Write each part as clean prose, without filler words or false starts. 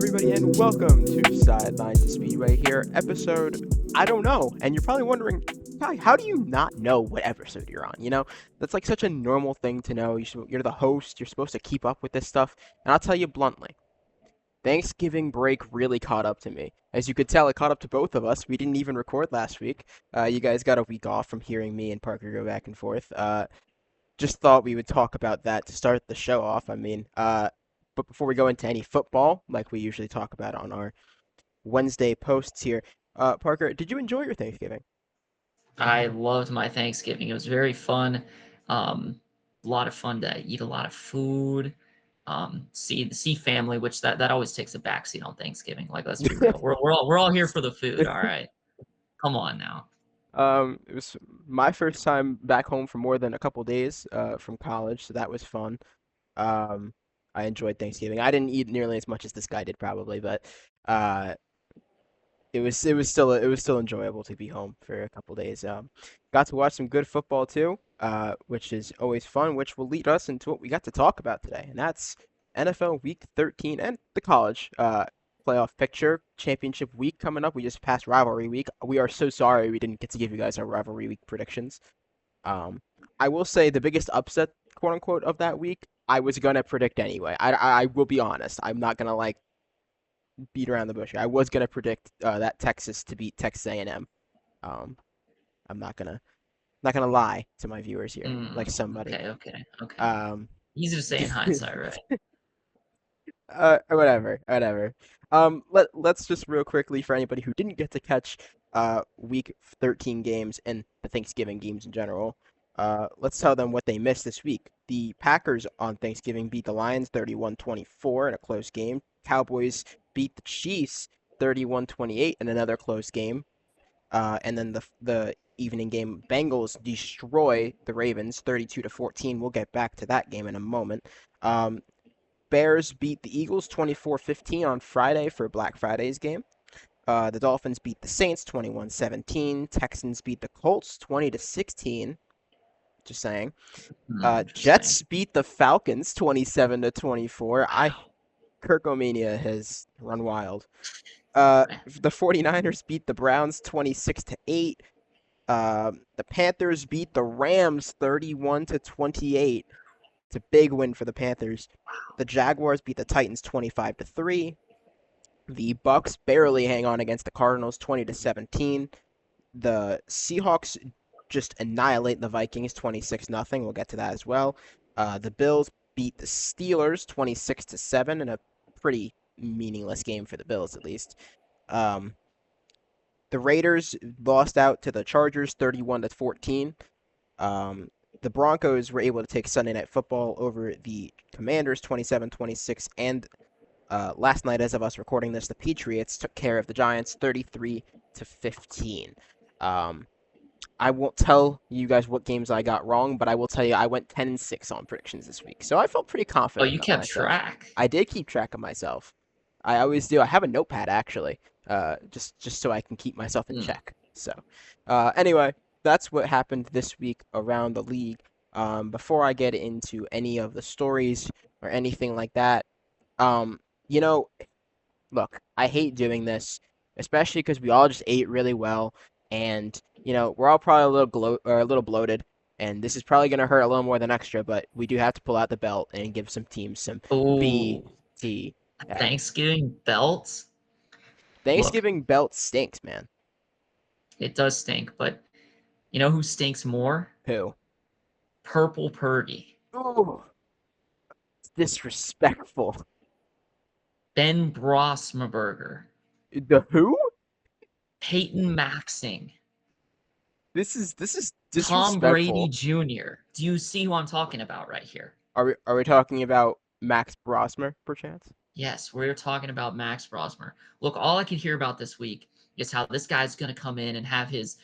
everybody, and welcome to Sideline to Speedway here, episode, I don't know. And you're probably wondering, how do you not know what episode you're on? That's like such a normal thing to know. You're the host, you're supposed to keep up with this stuff. And I'll tell you bluntly, Thanksgiving break really caught up to me. As you could tell, it caught up to both of us. We didn't even record last week. You guys got a week off from hearing me and Parker go back and forth. Just thought we would talk about that to start the show off. But before we go into any football, like we usually talk about on our Wednesday posts here, Parker, did you enjoy your Thanksgiving? I loved my Thanksgiving. It was very fun. A lot of fun to eat a lot of food. See family, which that always takes a backseat on Thanksgiving. Like, let's be real. We're all here for the food. All right, come on now. It was my first time back home for more than a couple days from college, so that was fun. Um, I enjoyed Thanksgiving. I didn't eat nearly as much as this guy did probably, but uh, it was still enjoyable to be home for a couple days. Got to watch some good football too, which is always fun, which will lead us into what we got to talk about today, and that's NFL Week 13 and the college playoff picture. Championship week coming up. We just passed rivalry week. We are so sorry we didn't get to give you guys our rivalry week predictions. Um, I will say the biggest upset, quote unquote, of that week, I was gonna predict anyway. I will be honest. I'm not gonna like beat around the bush here. I was gonna predict that Texas to beat Texas A&M. Um, I'm not gonna lie to my viewers here, like somebody. Okay. Um, Easy to say in hindsight, right? whatever. Let's just real quickly for anybody who didn't get to catch week 13 games and the Thanksgiving games in general. Let's tell them what they missed this week. The Packers on Thanksgiving beat the Lions 31-24 in a close game. Cowboys beat the Chiefs 31-28 in another close game. And then the evening game, Bengals destroy the Ravens 32-14. We'll get back to that game in a moment. Um, Bears beat the Eagles 24-15 on Friday for Black Friday's game. The Dolphins beat the Saints 21-17. Texans beat the Colts 20-16. Just saying. Just Jets saying. beat the Falcons 27-24. Wow. Kirkomania has run wild. Man. The 49ers beat the Browns 26-8. The Panthers beat the Rams 31-28. It's a big win for the Panthers. The Jaguars beat the Titans 25-3. The Bucks barely hang on against the Cardinals 20-17. The Seahawks just annihilate the Vikings 26-0. We'll get to that as well. The Bills beat the Steelers 26-7 in a pretty meaningless game for the Bills at least. The Raiders lost out to the Chargers 31-14. The Broncos were able to take Sunday Night Football over the Commanders 27-26, and last night, as of us recording this, the Patriots took care of the Giants 33-15. I won't tell you guys what games I got wrong, but I will tell you I went 10-6 on predictions this week, so I felt pretty Oh, confident you about kept myself. track. I did keep track of myself. I always do. I have a notepad actually, just so I can keep myself in Hmm. check. So, anyway, that's what happened this week around the league. Before I get into any of the stories or anything like that, um, you know, look, I hate doing this, especially because we all just ate really well, and we're all probably a little bloated, and this is probably gonna hurt a little more than extra, but we do have to pull out the belt and give some teams some Oh, BTA. Thanksgiving belts. Look, Thanksgiving belt stinks, man. it does stink, but you know who stinks more? Who? Purple Purdy. Oh, disrespectful. Ben Brosmerberger. The who? Peyton Maxing. This is Tom Brady disrespectful. Jr. Do you see who I'm talking about right here? Are we talking about Max Brosmer, perchance? Yes, we're talking about Max Brosmer. Look, all I could hear about this week is how this guy's going to come in and have his,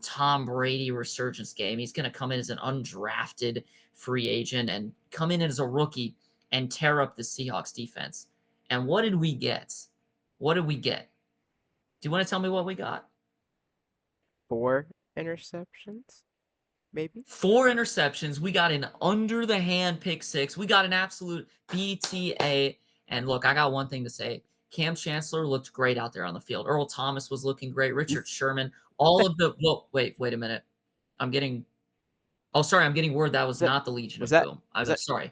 Tom Brady resurgence game. He's going to come in as an undrafted free agent and come in as a rookie and tear up the Seahawks defense. And what did we get? What did we get? Do you want to tell me what we got? 4 interceptions, maybe. 4 interceptions. We got an under the hand pick six. We got an absolute BTA. And look, I got one thing to say. Cam Chancellor looked great out there on the field. Earl Thomas was looking great. Richard Sherman, all of the well, wait a minute. I'm getting I'm getting word that was Was that not the Legion was of that Boom. was I'm that sorry.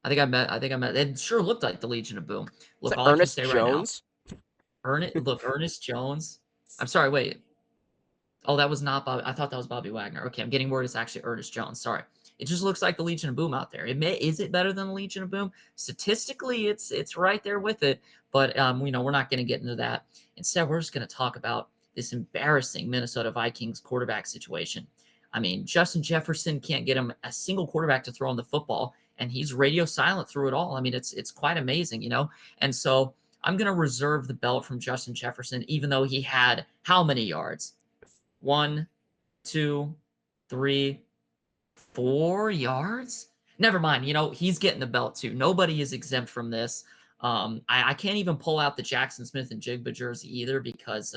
I think I met. It sure looked like the Legion of Boom. was Look, that all I can Ernest say right now, Jones? Ernest Jones. I'm sorry, wait. Oh, that was not Bobby. I thought that was Bobby Wagner. Okay, I'm getting word it's actually Ernest Jones. Sorry. It just looks like the Legion of Boom out there. Is it better than the Legion of Boom? Statistically, it's right there with it. But we're not going to get into that. Instead, we're just going to talk about this embarrassing Minnesota Vikings quarterback situation. I mean, Justin Jefferson can't get him a single quarterback to throw him the football, and he's radio silent through it all. I mean, it's quite amazing. And so I'm going to reserve the belt from Justin Jefferson, even though he had how many yards? 1, 2, 3, 4 yards? Never mind. He's getting the belt too. Nobody is exempt from this. I can't even pull out the Jackson Smith and Jigba jersey either because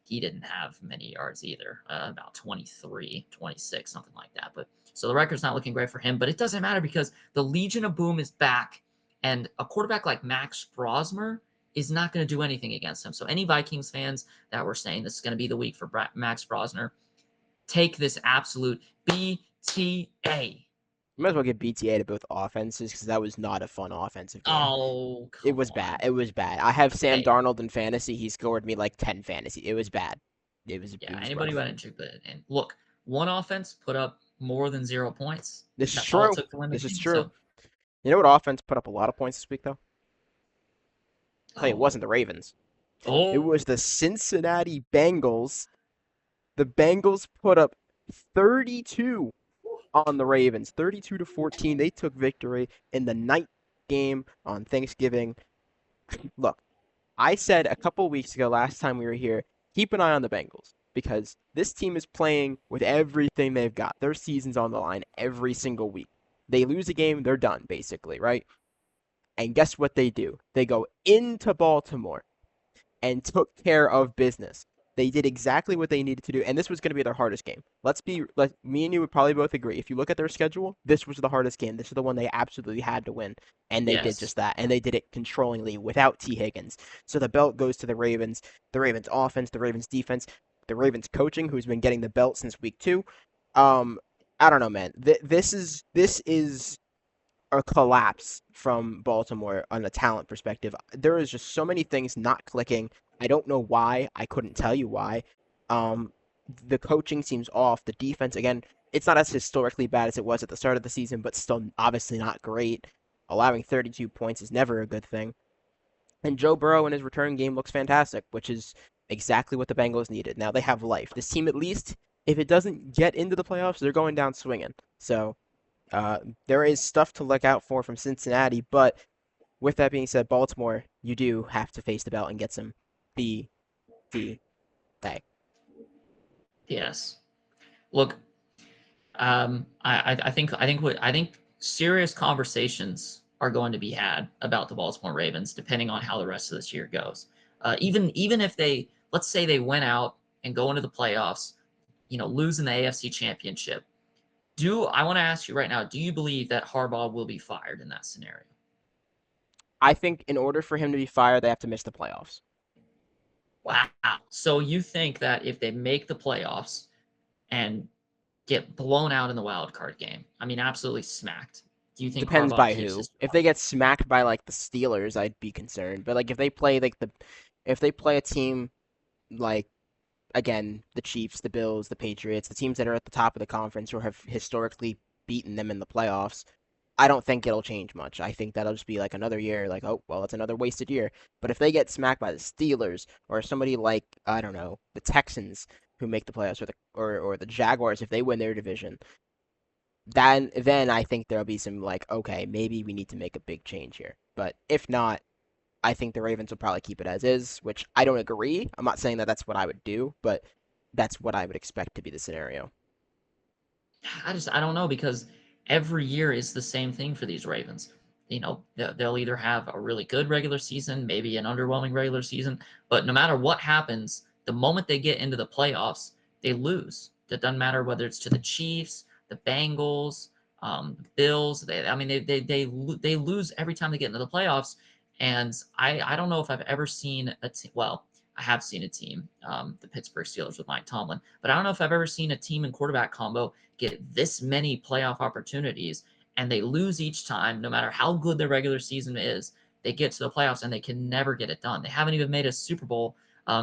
he didn't have many yards either, about 23, 26, something like that. But so the record's not looking great for him, but it doesn't matter because the Legion of Boom is back, and a quarterback like Max Brosmer is not going to do anything against him. So any Vikings fans that were saying this is going to be the week for Max Brosner, take this absolute BTA. You might as well give BTA to both offenses because that was not a fun offensive game. Oh, It come was bad. on. It was bad. I have Sam Hey, Darnold in fantasy. He scored me like 10 fantasy. It was bad. It yeah, was anybody who rough. had injured, and look, one offense put up more than 0 points. This is That's all it true. took to win the This is game. true. So, You know what offense put up a lot of points this week though? I'll tell you, it wasn't oh, the Ravens. It oh, was the Cincinnati Bengals. The Bengals put up 32 on the Ravens, 32-14. They took victory in the night game on Thanksgiving. Look, I said a couple weeks ago, last time we were here, keep an eye on the Bengals because this team is playing with everything they've got. Their season's on the line every single week. They lose a game, they're done, basically, right? And guess what they do? They go into Baltimore and took care of business. They did exactly what they needed to do, and this was going to be their hardest game. Me and you would probably both agree. If you look at their schedule, this was the hardest game. This is the one they absolutely had to win, and they did yes. just that. And they did it controllingly without T. Higgins. So the belt goes to the Ravens. The Ravens offense, the Ravens defense, the Ravens coaching, who's been getting the belt since week 2. Um, I don't know, man. This is a collapse from Baltimore on a talent perspective. There is just so many things not clicking. I don't know why. I couldn't tell you why. Um, the coaching seems off. The defense, again, it's not as historically bad as it was at the start of the season, but still obviously not great. Allowing 32 points is never a good thing. And Joe Burrow in his return game looks fantastic, which is exactly what the Bengals needed. Now they have life. This team, at least, if it doesn't get into the playoffs, they're going down swinging. So uh, there is stuff to look out for from Cincinnati, but with that being said, Baltimore, you do have to face the belt and get some BTA. Yes. Look, I think serious conversations are going to be had about the Baltimore Ravens, depending on how the rest of this year goes. Even if they, let's say they went out and go into the playoffs, losing the AFC Championship. I want to ask you right now, do you believe that Harbaugh will be fired in that scenario? I think in order for him to be fired, they have to miss the playoffs. Wow. So you think that if they make the playoffs and get blown out in the wild card game, I mean, absolutely smacked, do you think Depends Harbaugh by keeps who. his If job? they get smacked by like the Steelers, I'd be concerned. But like if they play a team like again, the Chiefs, the Bills, the Patriots, the teams that are at the top of the conference or have historically beaten them in the playoffs, I don't think it'll change much. I think that'll just be like another year, like, oh, well, it's another wasted year. But if they get smacked by the Steelers or somebody like, I don't know, the Texans who make the playoffs or the Jaguars if they win their division, then I think there'll be some like, okay, maybe we need to make a big change here. But if not, I think the Ravens will probably keep it as is, which I don't agree. I'm not saying that that's what I would do, but that's what I would expect to be the scenario. I don't know because every year is the same thing for these Ravens. They'll either have a really good regular season, maybe an underwhelming regular season, but no matter what happens, the moment they get into the playoffs, they lose. That doesn't matter whether it's to the Chiefs, the Bengals, the Bills. I mean, they lose every time they get into the playoffs, And I don't know if I've ever seen a team. Well, I have seen a team, the Pittsburgh Steelers with Mike Tomlin, but I don't know if I've ever seen a team and quarterback combo get this many playoff opportunities and they lose each time, no matter how good their regular season is. They get to the playoffs and they can never get it done. They haven't even made a Super Bowl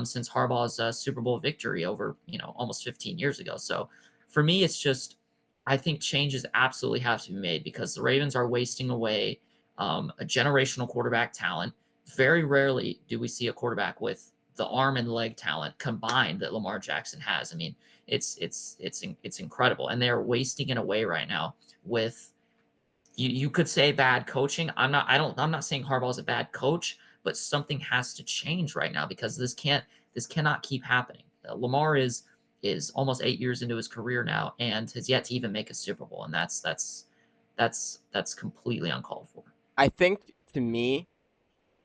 since Harbaugh's Super Bowl victory over almost 15 years ago. So for me, it's just I think changes absolutely have to be made because the Ravens are wasting away a generational quarterback talent. Very rarely do we see a quarterback with the arm and leg talent combined that Lamar Jackson has. I mean, it's incredible, and they're wasting it away right now with you could say bad coaching. I'm not saying Harbaugh's a bad coach, but something has to change right now because this cannot keep happening. Lamar is almost 8 years into his career now and has yet to even make a Super Bowl, and that's completely uncalled for. I think to me,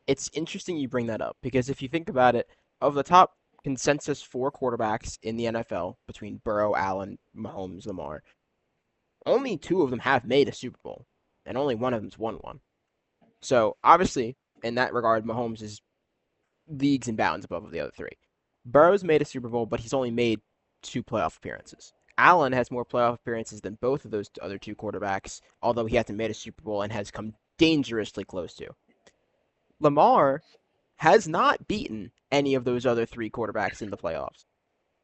it's interesting you bring that up because if you think about it, of the top consensus four quarterbacks in the NFL between Burrow, Allen, Mahomes, Lamar, only two of them have made a Super Bowl, and only one of them's won one. So obviously, in that regard, Mahomes is leagues and bounds above the other three. Burrow's made a Super Bowl, but he's only made two playoff appearances. Allen has more playoff appearances than both of those other two quarterbacks, although he hasn't made a Super Bowl and has come dangerously close to. Lamar has not beaten any of those other three quarterbacks in the playoffs.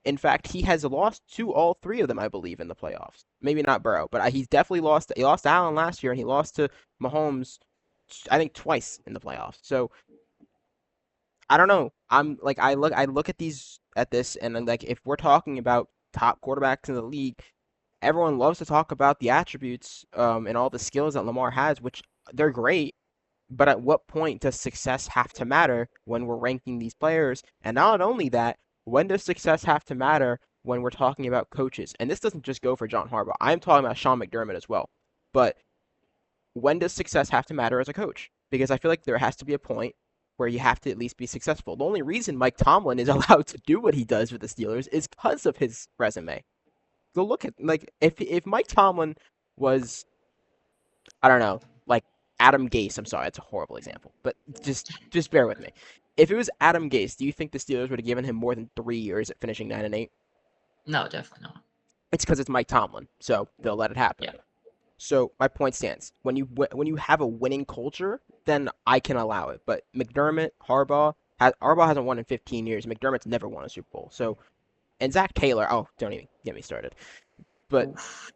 In fact, he has lost to all three of them, I believe, in the playoffs. Maybe not Burrow, but he's definitely lost. He lost to Allen last year, and he lost to Mahomes, I think, twice in the playoffs. So I don't know. I'm like I look at this, and I'm like, if we're talking about top quarterbacks in the league, everyone loves to talk about the attributes and all the skills that Lamar has, which they're great. But at what point does success have to matter when we're ranking these players? And not only that, when does success have to matter when we're talking about coaches? And this doesn't just go for John Harbaugh. I'm talking about Sean McDermott as well. But when does success have to matter as a coach? Because I feel like there has to be a point where you have to at least be successful. The only reason Mike Tomlin is allowed to do what he does with the Steelers is because of his resume. Go look at like if Mike Tomlin was, I don't know, like Adam Gase. I'm sorry, that's a horrible example, but just bear with me. If it was Adam Gase, do you think the Steelers would have given him more than 3 years at finishing 9-8? No, definitely not. It's because it's Mike Tomlin, so they'll let it happen. Yeah. So my point stands. When you have a winning culture, then I can allow it. But McDermott, Harbaugh hasn't won in 15 years. McDermott's never won a Super Bowl. So and Zach Taylor. Oh, don't even get me started. But Oof.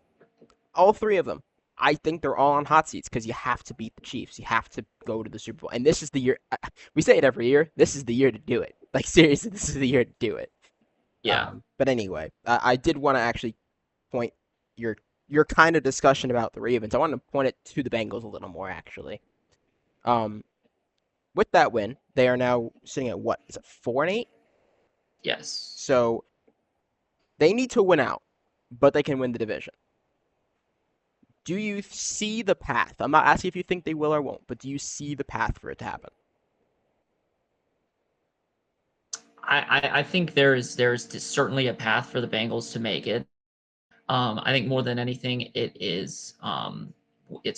all three of them, I think they're all on hot seats because you have to beat the Chiefs. You have to go to the Super Bowl, and this is the year. We say it every year. This is the year to do it. Like seriously, this is the year to do it. Yeah. But anyway, I did want to actually point your kind of discussion about the Ravens. I want to point it to the Bengals a little more actually. Um, with that win, they are now sitting at what? Is it 4-8? Yes. So they need to win out, but they can win the division. Do you see the path? I'm not asking if you think they will or won't, but do you see the path for it to happen? I think there's certainly a path for the Bengals to make it. I think more than anything, it's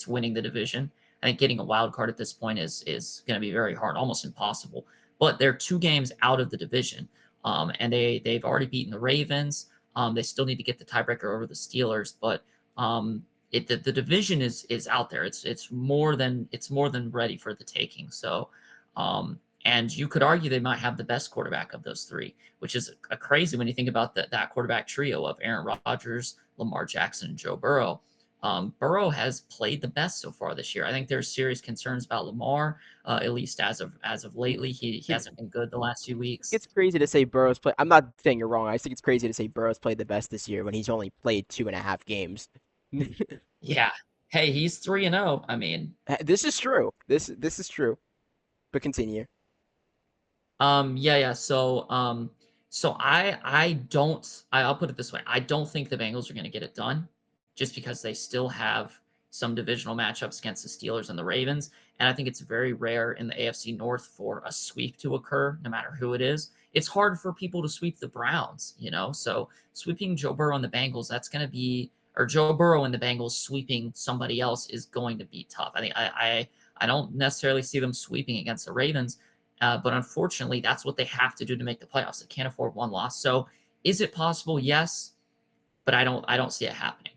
winning the division. I think getting a wild card at this point is going to be very hard, almost impossible. But they're 2 games out of the division, and they've already beaten the Ravens. They still need to get the tiebreaker over the Steelers, but the division is out there. It's more than ready for the taking. So, and you could argue they might have the best quarterback of those three, which is a crazy when you think about that quarterback trio of Aaron Rodgers, Lamar Jackson, and Joe Burrow. Burrow has played the best so far this year. I think there's serious concerns about Lamar, at least as of lately. He See, hasn't been good the last few weeks. it's crazy to say Burrow's play. I'm not saying you're wrong. I just think it's crazy to say Burrow's played the best this year when he's only played 2.5 games. Yeah. Hey, he's 3-0. I mean, This is true. This is true. But continue. yeah. So I don't. I'll put it this way. I don't think the Bengals are going to get it done, just because they still have some divisional matchups against the Steelers and the Ravens, and I think it's very rare in the AFC North for a sweep to occur, no matter who it is. It's hard for people to sweep the Browns. So sweeping Joe Burrow and the Bengals, that's going to be, or Joe Burrow and the Bengals sweeping somebody else is going to be tough. I think I don't necessarily see them sweeping against the Ravens, but unfortunately, that's what they have to do to make the playoffs. They can't afford one loss. So, is it possible? Yes, but I don't see it happening.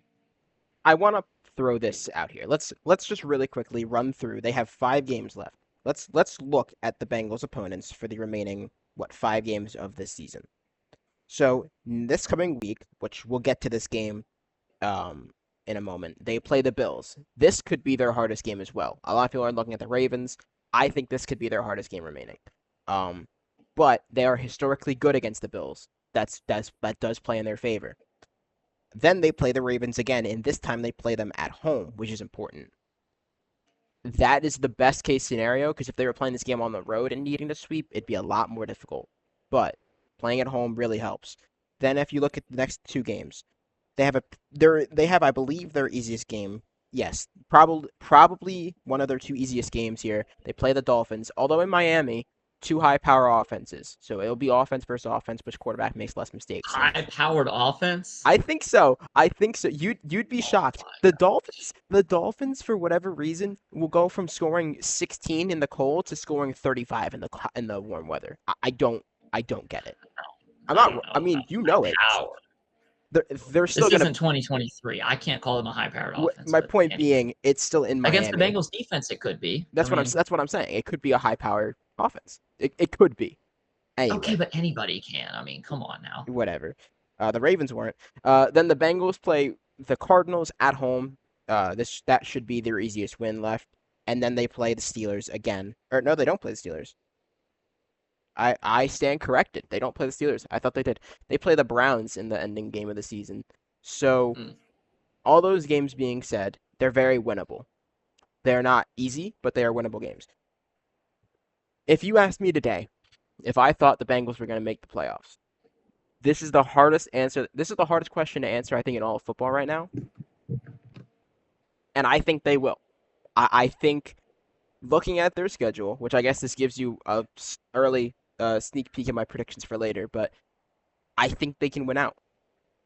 I want to throw this out here. Let's just really quickly run through. They have 5 games left. Let's look at the Bengals' opponents for the remaining 5 games of this season. So this coming week, which we'll get to this game in a moment, they play the Bills. This could be their hardest game as well. A lot of people are looking at the Ravens. I think this could be their hardest game remaining. Um, but they are historically good against the Bills. That does play in their favor. Then they play the Ravens again, and this time they play them at home, which is important. That is the best case scenario because if they were playing this game on the road and needing to sweep, it'd be a lot more difficult. But playing at home really helps. Then if you look at the next 2 games, they have I believe their easiest game. Yes, probably one of their 2 easiest games here. They play the Dolphins, although in Miami, 2 high power offenses. So it'll be offense versus offense, which quarterback makes less mistakes. And High-powered offense. I think so. I think so. You'd be Oh shocked. my The Dolphins for whatever reason will go from scoring 16 in the cold to scoring 35 in the warm weather. I don't get it. I'm I not. don't I know mean, about you high know it. power. They're still This gonna. isn't 2023. I can't call them a high-powered offense, My but point anyway. being, it's still in Against the Miami. Bengals defense, it could be. I mean, That's what I'm saying. It could be a high powered offense. It could be. okay, Anyway, but anybody can. I mean, come on now. whatever. The Ravens weren't. Then the Bengals play the Cardinals at home. That should be their easiest win left. And then they play the Steelers again. Or no, they don't play the Steelers. I stand corrected. They don't play the Steelers. I thought they did. They play the Browns in the ending game of the season. So Mm. all those games being said, they're very winnable. They're not easy, but they are winnable games. If you asked me today if I thought the Bengals were going to make the playoffs, this is the hardest answer. This is the hardest question to answer, I think, in all of football right now. And I think they will. I think looking at their schedule, which I guess this gives you a early sneak peek of my predictions for later, but I think they can win out.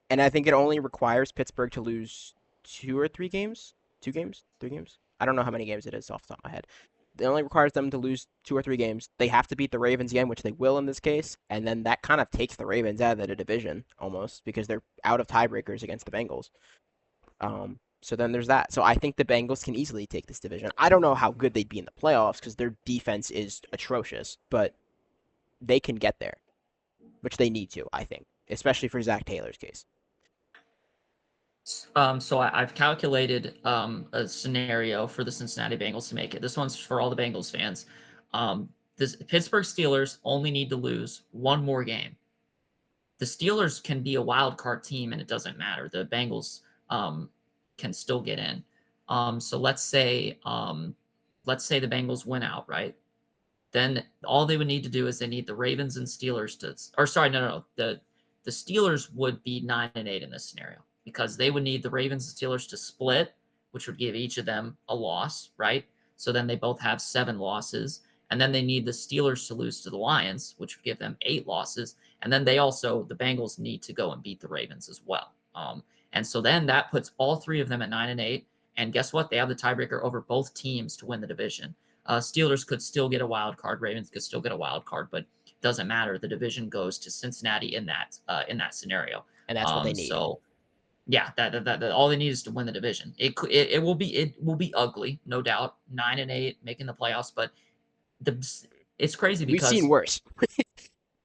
And I think it only requires Pittsburgh to lose 2 or 3 games. 2 games? 3 games? I don't know how many games it is off the top of my head. It only requires them to lose 2 or 3 games. They have to beat the Ravens again, which they will in this case, and then that kind of takes the Ravens out of the division almost because they're out of tiebreakers against the Bengals. So then there's that. So I think the Bengals can easily take this division. I don't know how good they'd be in the playoffs because their defense is atrocious, but they can get there, which they need to, I think, especially for Zach Taylor's case. So I've calculated a scenario for the Cincinnati Bengals to make it. This one's for all the Bengals fans. This Pittsburgh Steelers only need to lose one more game. The Steelers can be a wild card team, and it doesn't matter. The Bengals can still get in. So let's say the Bengals win out, right? Then all they would need to do is they need the Ravens and Steelers to, or sorry, no. The Steelers would be 9-8 in this scenario because they would need the Ravens and Steelers to split, which would give each of them a loss, right? So then they both have 7 losses. And then they need the Steelers to lose to the Lions, which would give them 8 losses. And then the Bengals need to go and beat the Ravens as well. And so then that puts all 3 of them at 9-8. And guess what? They have the tiebreaker over both teams to win the division. Steelers could still get a wild card. Ravens could still get a wild card, but it doesn't matter. The division goes to Cincinnati in that scenario. And that's what they need. So yeah, that all they need is to win the division. It will be ugly, no doubt. 9-8 making the playoffs, but it's crazy We've seen because worse.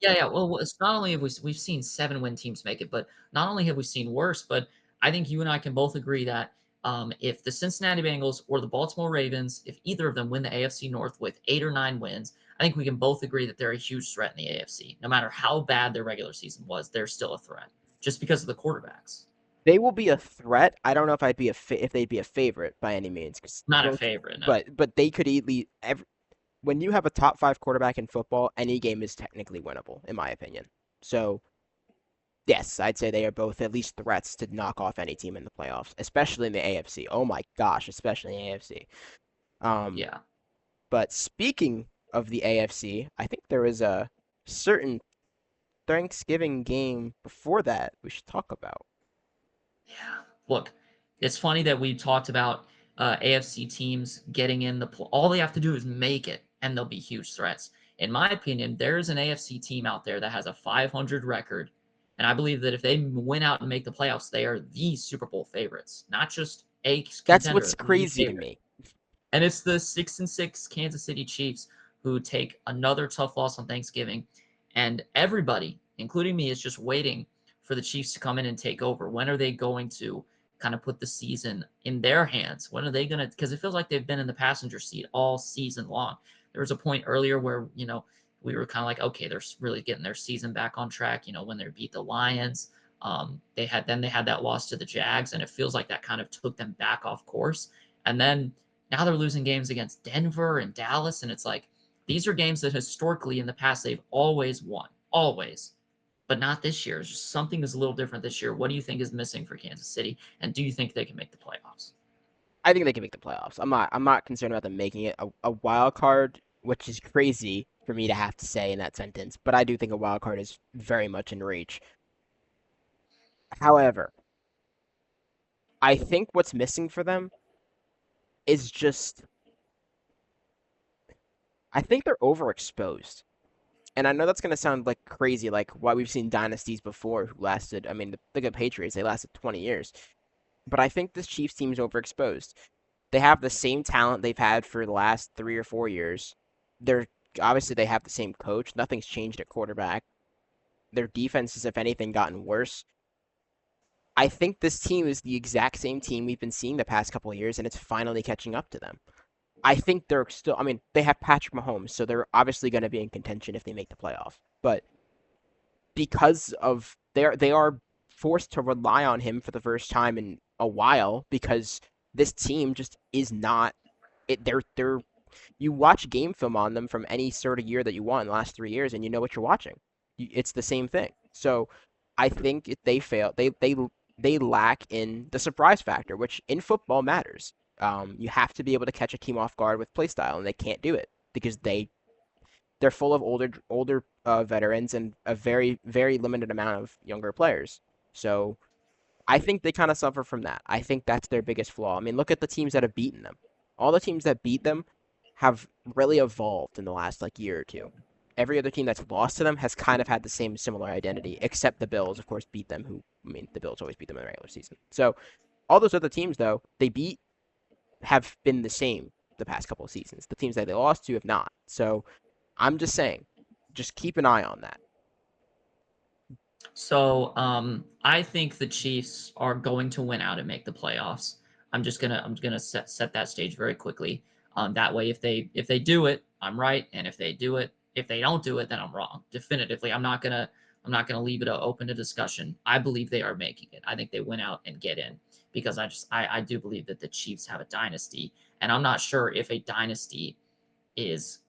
yeah. Well, it's not only have we've seen 7-win teams make it, but not only have we seen worse, but I think you and I can both agree that if the Cincinnati Bengals or the Baltimore Ravens, if either of them win the AFC North with 8 or 9 wins, I think we can both agree that they're a huge threat in the AFC. No matter how bad their regular season was, they're still a threat just because of the quarterbacks. They will be a threat. I don't know if if they'd be a favorite by any means, Not a favorite, no. but they could easily when you have a top 5 quarterback in football, any game is technically winnable, in my opinion. So yes, I'd say they are both at least threats to knock off any team in the playoffs, especially in the AFC. Oh my gosh, especially in the AFC. Um, Yeah. but speaking of the AFC, I think there is a certain Thanksgiving game before that we should talk about. Yeah. Look, it's funny that we talked about AFC teams getting in all they have to do is make it, and they'll be huge threats. In my opinion, there's an AFC team out there that has a 500 record, and I believe that if they win out and make the playoffs, they are the Super Bowl favorites, not just a That's contender, what's the crazy to favorite. me. And it's the 6-6 Kansas City Chiefs who take another tough loss on Thanksgiving. And everybody, including me, is just waiting for the Chiefs to come in and take over. When are they going to kind of put the season in their hands? When are they going to? Because it feels like they've been in the passenger seat all season long. There was a point earlier where, we were kind of like, okay, they're really getting their season back on track, when they beat the Lions. They had that loss to the Jags, and it feels like that kind of took them back off course. And then now they're losing games against Denver and Dallas, and it's like these are games that historically in the past they've always won, always, but not this year. It's just something is a little different this year. What do you think is missing for Kansas City, and do you think they can make the playoffs? I think they can make the playoffs. I'm not concerned about them making it a wild card, which is crazy for me to have to say in that sentence, but I do think a wild card is very much in reach. However, I think what's missing for them is just I think they're overexposed. And I know that's going to sound like crazy, like why we've seen dynasties before who lasted. I mean, the good Patriots, they lasted 20 years. But I think this Chiefs team's overexposed. They have the same talent they've had for the last 3 or 4 years. They're obviously they have the same coach. Nothing's changed at quarterback. Their defense has, if anything, gotten worse. I think this team is the exact same team we've been seeing the past couple of years, and it's finally catching up to them. I think they're still. I mean, they have Patrick Mahomes, so they're obviously going to be in contention if they make the playoff. But because of they are forced to rely on him for the first time in a while because this team just is not it they're you watch game film on them from any sort of year that you want in the last 3 years and you know what you're watching. It's the same thing. So I think if they fail, they lack in the surprise factor, which in football matters. You have to be able to catch a team off guard with play style, and they can't do it because they're full of older veterans and a very very limited amount of younger players. So I think they kind of suffer from that. I think that's their biggest flaw. I mean, look at the teams that have beaten them. All the teams that beat them have really evolved in the last like year or two. Every other team that's lost to them has kind of had the same similar identity, except the Bills, of course, beat them. I mean, the Bills always beat them in the regular season. So all those other teams, though, they beat have been the same the past couple of seasons. The teams that they lost to have not. So I'm just saying, just keep an eye on that. So I think the Chiefs are going to win out and make the playoffs. I'm gonna set that stage very quickly. That way, if they do it, I'm right, and if they don't do it, then I'm wrong. Definitively, I'm not gonna leave it open to discussion. I believe they are making it. I think they win out and get in because I do believe that the Chiefs have a dynasty, and I'm not sure if a dynasty is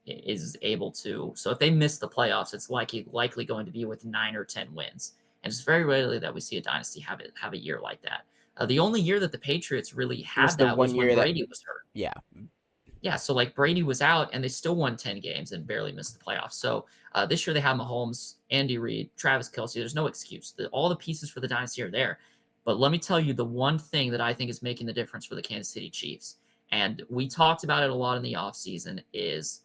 able to. So if they miss the playoffs, it's likely going to be with 9 or 10 wins. And it's very rarely that we see a dynasty have a year like that. The only year that the Patriots really It was had the that one was when year that, Brady was hurt. yeah, Yeah, so like Brady was out and they still won 10 games and barely missed the playoffs. So this year they have Mahomes, Andy Reid, Travis Kelce. There's no excuse. All the pieces for the dynasty are there. But let me tell you the one thing that I think is making the difference for the Kansas City Chiefs, and we talked about it a lot in the offseason, is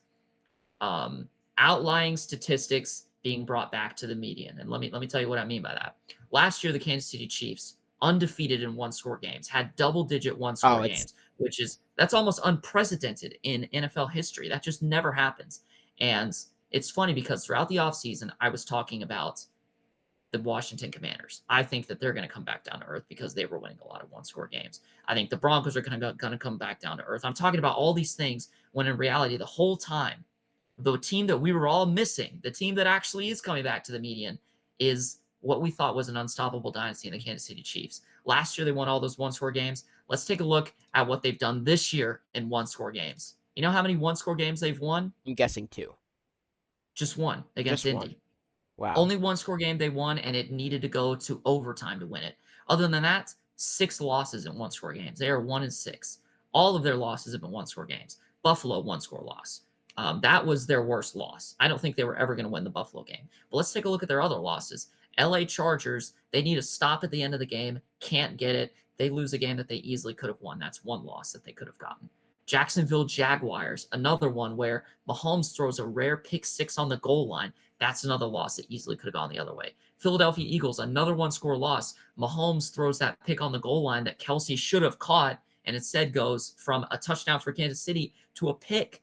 um, outlying statistics being brought back to the median. And let me tell you what I mean by that. Last year, the Kansas City Chiefs, undefeated in one-score games, had double-digit oh, one-score it's games, that's almost unprecedented in NFL history. That just never happens. And it's funny because throughout the offseason, I was talking about the Washington Commanders. I think that they're going to come back down to earth because they were winning a lot of one-score games. I think the Broncos are going to come back down to earth. I'm talking about all these things when in reality, the whole time, the team that we were all missing, the team that actually is coming back to the median, is what we thought was an unstoppable dynasty in the Kansas City Chiefs. Last year, they won all those one-score games. Let's take a look at what they've done this year in one-score games. You know how many one-score games they've won? I'm guessing two, Just one against just one. Indy. Wow. Only one-score game they won, and it needed to go to overtime to win it. Other than that, 6 losses in one-score games. They are 1-6. All of their losses have been one-score games. Buffalo, one-score loss. That was their worst loss. I don't think they were ever going to win the Buffalo game. But let's take a look at their other losses. LA Chargers, they need a stop at the end of the game, can't get it. they lose a game that they easily could have won. That's one loss that they could have gotten. Jacksonville Jaguars, another one where Mahomes throws a rare pick six on the goal line. That's another loss that easily could have gone the other way. Philadelphia Eagles, another one-score loss. Mahomes throws that pick on the goal line that Kelsey should have caught, and instead goes from a touchdown for Kansas City to a pick.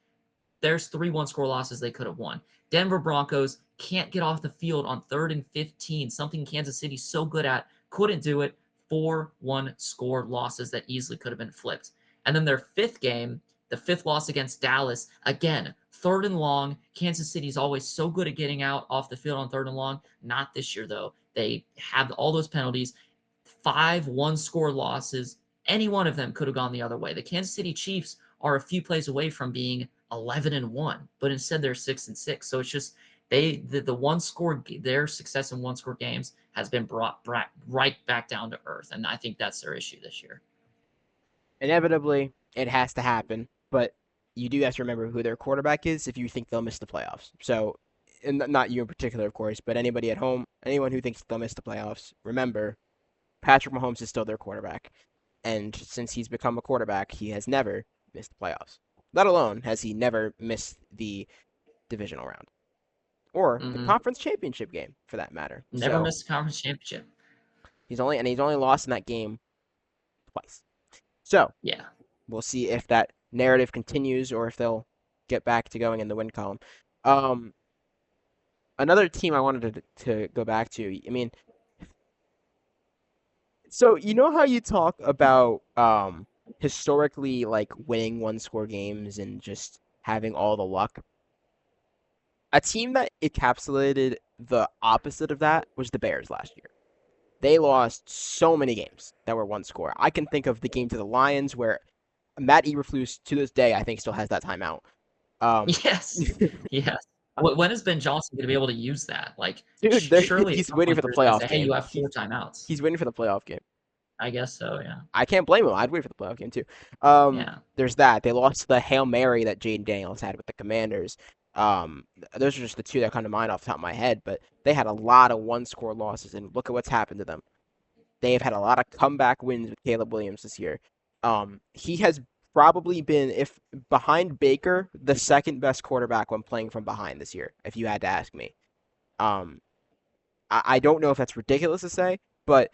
There's 3 one-score losses they could have won. Denver Broncos can't get off the field on 3rd and 15, something Kansas City's so good at, couldn't do it. 4 one-score losses that easily could have been flipped. And then their 5th game, the 5th loss against Dallas, again, 3rd and long. Kansas City's always so good at getting out off the field on 3rd and long. Not this year, though. They have all those penalties. 5 one-score losses. Any one of them could have gone the other way. The Kansas City Chiefs are a few plays away from being 11-1, but instead they're 6-6. So it's just the one score, their success in one score games has been brought right back down to earth, and I think that's their issue this year. Inevitably, it has to happen, but you do have to remember who their quarterback is if you think they'll miss the playoffs. So, and not you in particular, of course, but anybody at home, anyone who thinks they'll miss the playoffs, remember Patrick Mahomes is still their quarterback, and since he's become a quarterback, he has never missed the playoffs. Let alone has he never missed the divisional round or the conference championship game, for that matter. Never missed a conference championship. He's only lost in that game twice. So yeah, we'll see if that narrative continues or if they'll get back to going in the win column. Another team I wanted to go back to. I mean, so you know how you talk about historically like winning one-score games and just having all the luck. A team that encapsulated the opposite of that was the Bears last year. They lost so many games that were one score. I can think of the game to the Lions where Matt Eberflus, to this day, I think still has that timeout. Yes. Yes. When is Ben Johnson going to be able to use that? Like, dude, surely he's waiting for the playoff game. Hey, you have 4 timeouts. He's waiting for the playoff game. I guess so, yeah. I can't blame him. I'd wait for the playoff game, too. Yeah. There's that. They lost the Hail Mary that Jaden Daniels had with the Commanders. Those are just the 2 that come to mind off the top of my head, but they had a lot of one-score losses, and look at what's happened to them. They have had a lot of comeback wins with Caleb Williams this year. He has probably been, if behind Baker, the second best quarterback when playing from behind this year, if you had to ask me. I don't know if that's ridiculous to say, but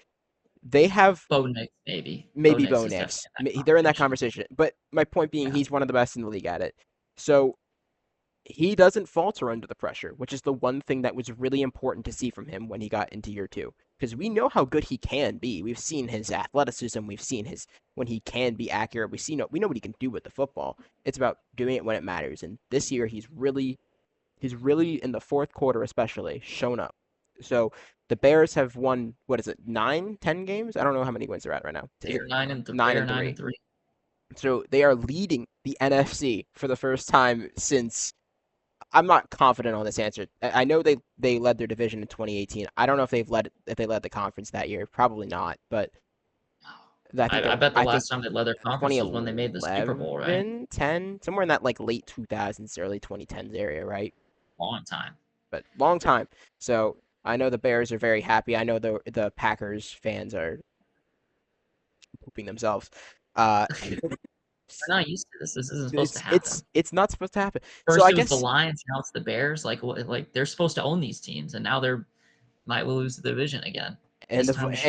they have Bo Nix, maybe Bo Nix. They're in that conversation. But my point being, he's one of the best in the league at it. So he doesn't falter under the pressure, which is the one thing that was really important to see from him when he got into year 2. Because we know how good he can be. We've seen his athleticism. We've seen his when he can be accurate. We know what he can do with the football. It's about doing it when it matters. And this year, he's really in the fourth quarter, especially shown up. So the Bears have won 9, 10 games? I don't know how many wins they're at right now. They're 9-3. 9-3. So they are leading the NFC for the first time since. I'm not confident on this answer. I know they led their division in 2018. I don't know if they led the conference that year. Probably not. But I bet the last time they led their conference was when they made the Super Bowl, right? 10, somewhere in that like late 2000s, early 2010s area, right? Long time. But long time. So I know the Bears are very happy. I know the Packers fans are pooping themselves. We're not used to this. This isn't supposed to happen. It's not supposed to happen. First so I it was guess the Lions, now it's the Bears. Like they're supposed to own these teams, and now they're might lose the division again. And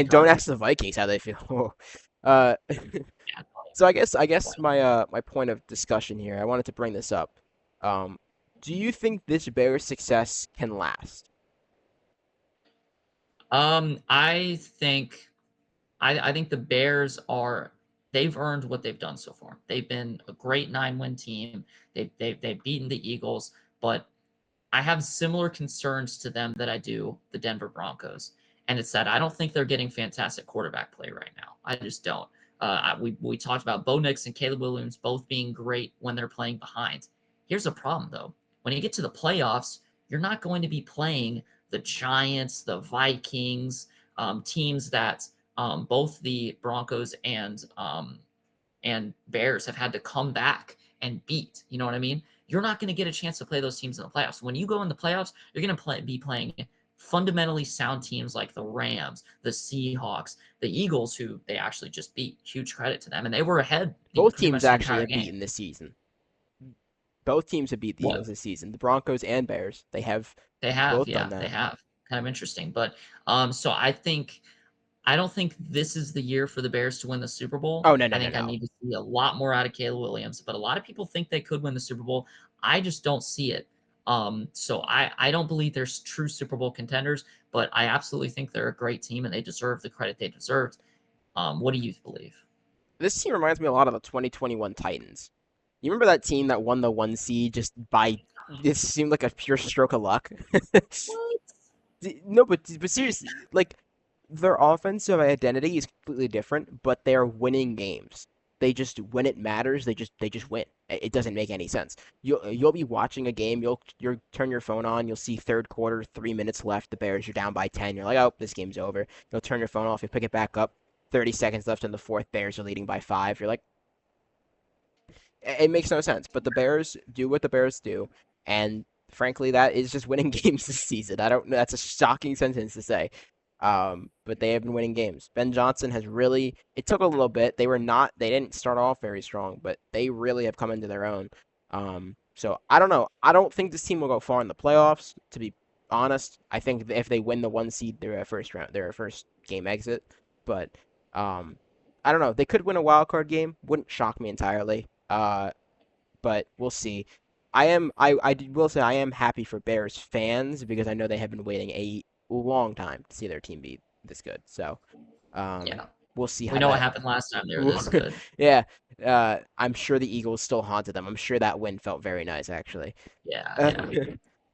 don't ask the Vikings how they feel. So I guess my point of discussion here, I wanted to bring this up. Do you think this Bears success can last? I think the Bears they've earned what they've done so far. They've been a great 9-win team. They've beaten the Eagles, but I have similar concerns to them that I do the Denver Broncos. And it's that I don't think they're getting fantastic quarterback play right now. I just don't. We talked about Bo Nix and Caleb Williams both being great when they're playing behind. Here's the problem, though. When you get to the playoffs, you're not going to be playing the Giants, the Vikings, teams that both the Broncos and Bears have had to come back and beat. You know what I mean? You're not going to get a chance to play those teams in the playoffs. When you go in the playoffs, you're going to be playing fundamentally sound teams like the Rams, the Seahawks, the Eagles, who they actually just beat. Huge credit to them. And they were ahead Both pretty teams much the actually entire have game. beaten this season. Both teams have beat the What? Eagles this season. The Broncos and Bears. They have They have, both done yeah, they that. have. Kind of interesting. But so I don't think this is the year for the Bears to win the Super Bowl. Oh no no I no think I no. need to see a lot more out of Caleb Williams, but a lot of people think they could win the Super Bowl. I just don't see it. So I don't believe there's true Super Bowl contenders, but I absolutely think they're a great team and they deserve the credit they deserved. What do you believe? This team reminds me a lot of the 2021 Titans. You remember that team that won the 1 seed just by this seemed like a pure stroke of luck? What? No, but seriously, like their offensive identity is completely different, but they're winning games. They just when it matters, they just win. It doesn't make any sense. You'll be watching a game, you'll turn your phone on, you'll see third quarter, 3 minutes left, the Bears are down by 10. You're like, oh, this game's over. You'll turn your phone off, you pick it back up, 30 seconds left in the fourth, Bears are leading by 5. You're like, it makes no sense. But the Bears do what the Bears do, and frankly, that is just winning games this season. I don't know. That's a shocking sentence to say. But they have been winning games. Ben Johnson has really. It took a little bit. They were not. They didn't start off very strong, but they really have come into their own. So I don't know. I don't think this team will go far in the playoffs. To be honest, I think if they win the 1 seed, they're a first round. They're a first game exit. But um, I don't know. They could win a wild card game. Wouldn't shock me entirely. But we'll see. Will say I am happy for Bears fans because I know they have been waiting a long time to see their team be this good. So, um, Yeah. we'll see We how know what that. happened last time they were this good. Yeah, I'm sure the Eagles still haunted them. I'm sure that win felt very nice, actually. Yeah, Uh, yeah.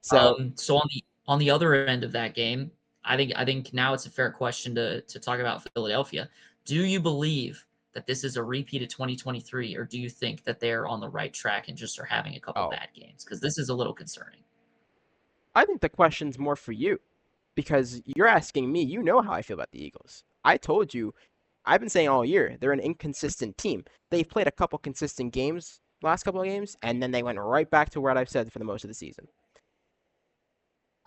so, So on the other end of that game, I think now it's a fair question to talk about Philadelphia. Do you believe that this is a repeat of 2023, or do you think that they're on the right track and just are having a couple oh, bad games? Because this is a little concerning. I think the question's more for you because you're asking me. You know how I feel about the Eagles. I told you I've been saying all year they're an inconsistent team. They've played a couple consistent games, last couple of games, and then they went right back to what I've said for the most of the season.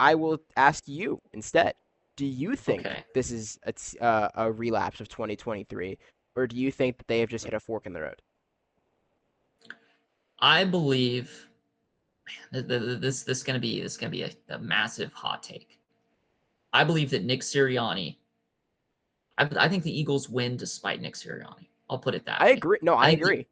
I will ask you instead. Do you think Okay. this is a relapse of 2023, or do you think that they have just hit a fork in the road? I believe this is gonna be a massive hot take. I believe that Nick Sirianni. I think the Eagles win despite Nick Sirianni. I'll put it that I way. agree. No, I I think the agree.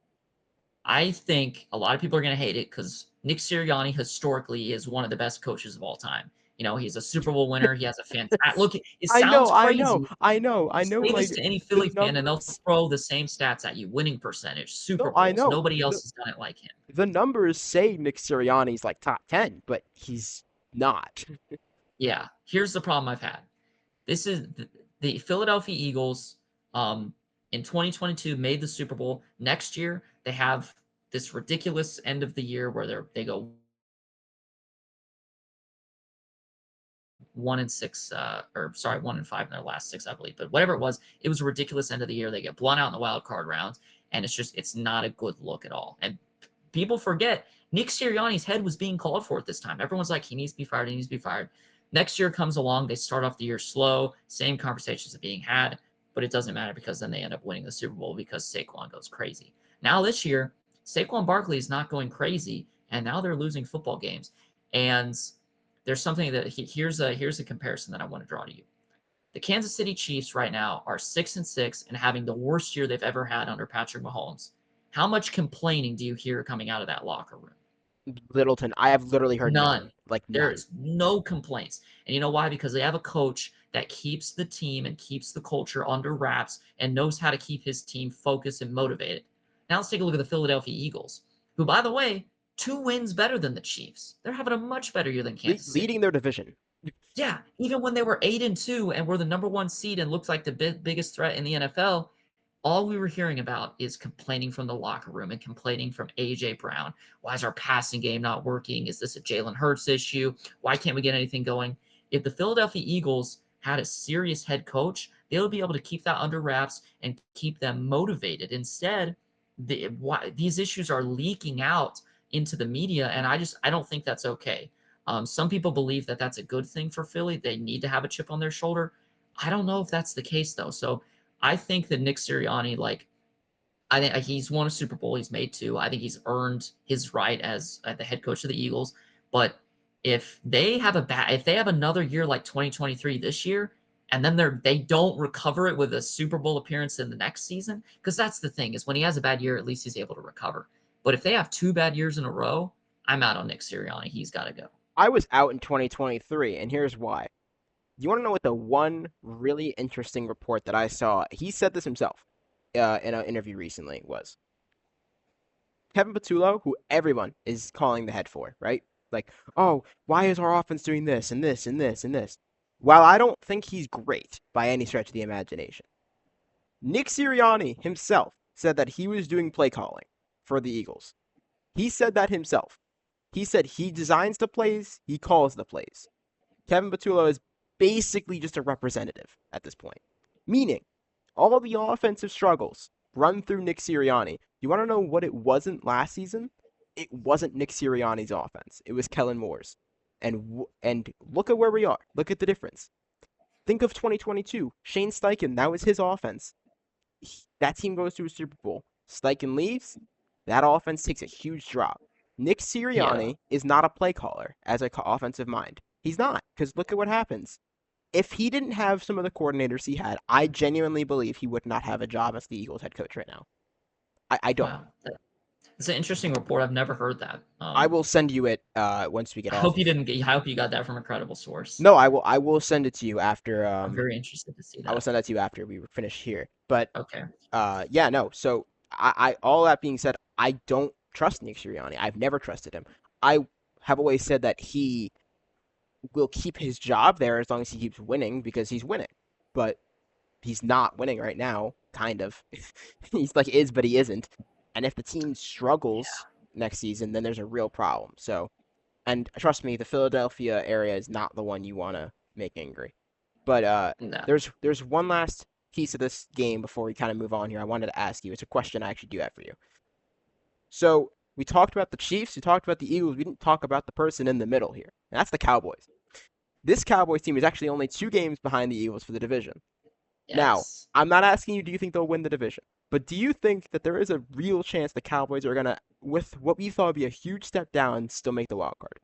I think a lot of people are going to hate it because Nick Sirianni historically is one of the best coaches of all time. You know, he's a Super Bowl winner. He has a fantastic look. It I know, sounds I know, crazy. I know, I You know. say this Like to any the Philly fan, and they'll numbers. throw the same stats at you: winning percentage, Super No, I Bowls. know. Nobody else has done it like him. The numbers say Nick Sirianni's like top 10, but he's not. Yeah. Here's the problem I've had. This is the Philadelphia Eagles. Um, in 2022 made the Super Bowl. Next year they have this ridiculous end of the year where they go 1-6, or sorry, 1-5 in their last six, I believe. But whatever it was a ridiculous end of the year. They get blown out in the wild card rounds, and it's not a good look at all. And people forget Nick Sirianni's head was being called for at this time. Everyone's like, he needs to be fired. He needs to be fired. Next year comes along. They start off the year slow. Same conversations are being had, but it doesn't matter because then they end up winning the Super Bowl because Saquon goes crazy. Now this year, Saquon Barkley is not going crazy, and now they're losing football games. And there's something that here's a comparison that I want to draw to you. The Kansas City Chiefs right now are 6-6 and having the worst year they've ever had under Patrick Mahomes. How much complaining do you hear coming out of that locker room? Littleton, I have literally heard None. none. Like There none. is no complaints. And you know why? Because they have a coach that keeps the team and keeps the culture under wraps and knows how to keep his team focused and motivated. Now let's take a look at the Philadelphia Eagles, who, by the way, 2 wins better than the Chiefs. They're having a much better year than Kansas City. Leading their division. Yeah, even when they were 8-2 and were the number one seed and looked like the biggest threat in the NFL, all we were hearing about is complaining from the locker room and complaining from AJ Brown. Why is our passing game not working? Is this a Jalen Hurts issue? Why can't we get anything going? If the Philadelphia Eagles had a serious head coach, they would be able to keep that under wraps and keep them motivated. Instead, these issues are leaking out into the media, and I don't think that's okay. Some people believe that that's a good thing for Philly. They need to have a chip on their shoulder. I don't know if that's the case though. So I think that Nick Sirianni, like, I think he's won a Super Bowl. He's made two. I think he's earned his right as the head coach of the Eagles. But if they have another year like 2023 this year, and then they don't recover it with a Super Bowl appearance in the next season, because that's the thing is when he has a bad year, at least he's able to recover. But if they have two bad years in a row, I'm out on Nick Sirianni. He's got to go. I was out in 2023, and here's why. You want to know what the one really interesting report that I saw? He said this himself in an interview recently was Kevin Patullo, who everyone is calling the head for, right? Like, oh, why is our offense doing this and this and this and this? While I don't think he's great by any stretch of the imagination, Nick Sirianni himself said that he was doing play calling for the Eagles. He said that himself. He said he designs the plays, he calls the plays. Kevin Patullo is basically just a representative at this point. Meaning, all the offensive struggles run through Nick Sirianni. You want to know what it wasn't last season? It wasn't Nick Sirianni's offense. It was Kellen Moore's. And look at where we are. Look at the difference. Think of 2022. Shane Steichen, that was his offense. That team goes to a Super Bowl. Steichen leaves, that offense takes a huge drop. Nick Yeah. Sirianni is not a play caller as an offensive mind. He's not, because look at what happens. If he didn't have some of the coordinators he had, I genuinely believe he would not have a job as the Eagles head coach right now. I don't. Wow. It's an interesting report. I've never heard that. I will send you it once we get I off hope you of. didn't get. I hope you got that from a credible source. No, I will send it to you after I'm very interested to see I will that. send that to you after we finish here. But Okay. yeah, no. So I all that being said, I don't trust Nick Sirianni. I've never trusted him. I have always said that he will keep his job there as long as he keeps winning because he's winning. But he's not winning right now, kind of. He's like is, but he isn't. And if the team struggles next season, then there's a real problem. So, and trust me, the Philadelphia area is not the one you want to make angry. But No. there's one last piece of this game before we kind of move on here. I wanted to ask you. It's a question I actually do have for you. So we talked about the Chiefs, we talked about the Eagles. We didn't talk about the person in the middle here. And that's the Cowboys. This Cowboys team is actually only 2 games behind the Eagles for the division. Now, Yes. I'm not asking you, do you think they'll win the division? But do you think that there is a real chance the Cowboys are going to, with what we thought would be a huge step down, still make the wild card?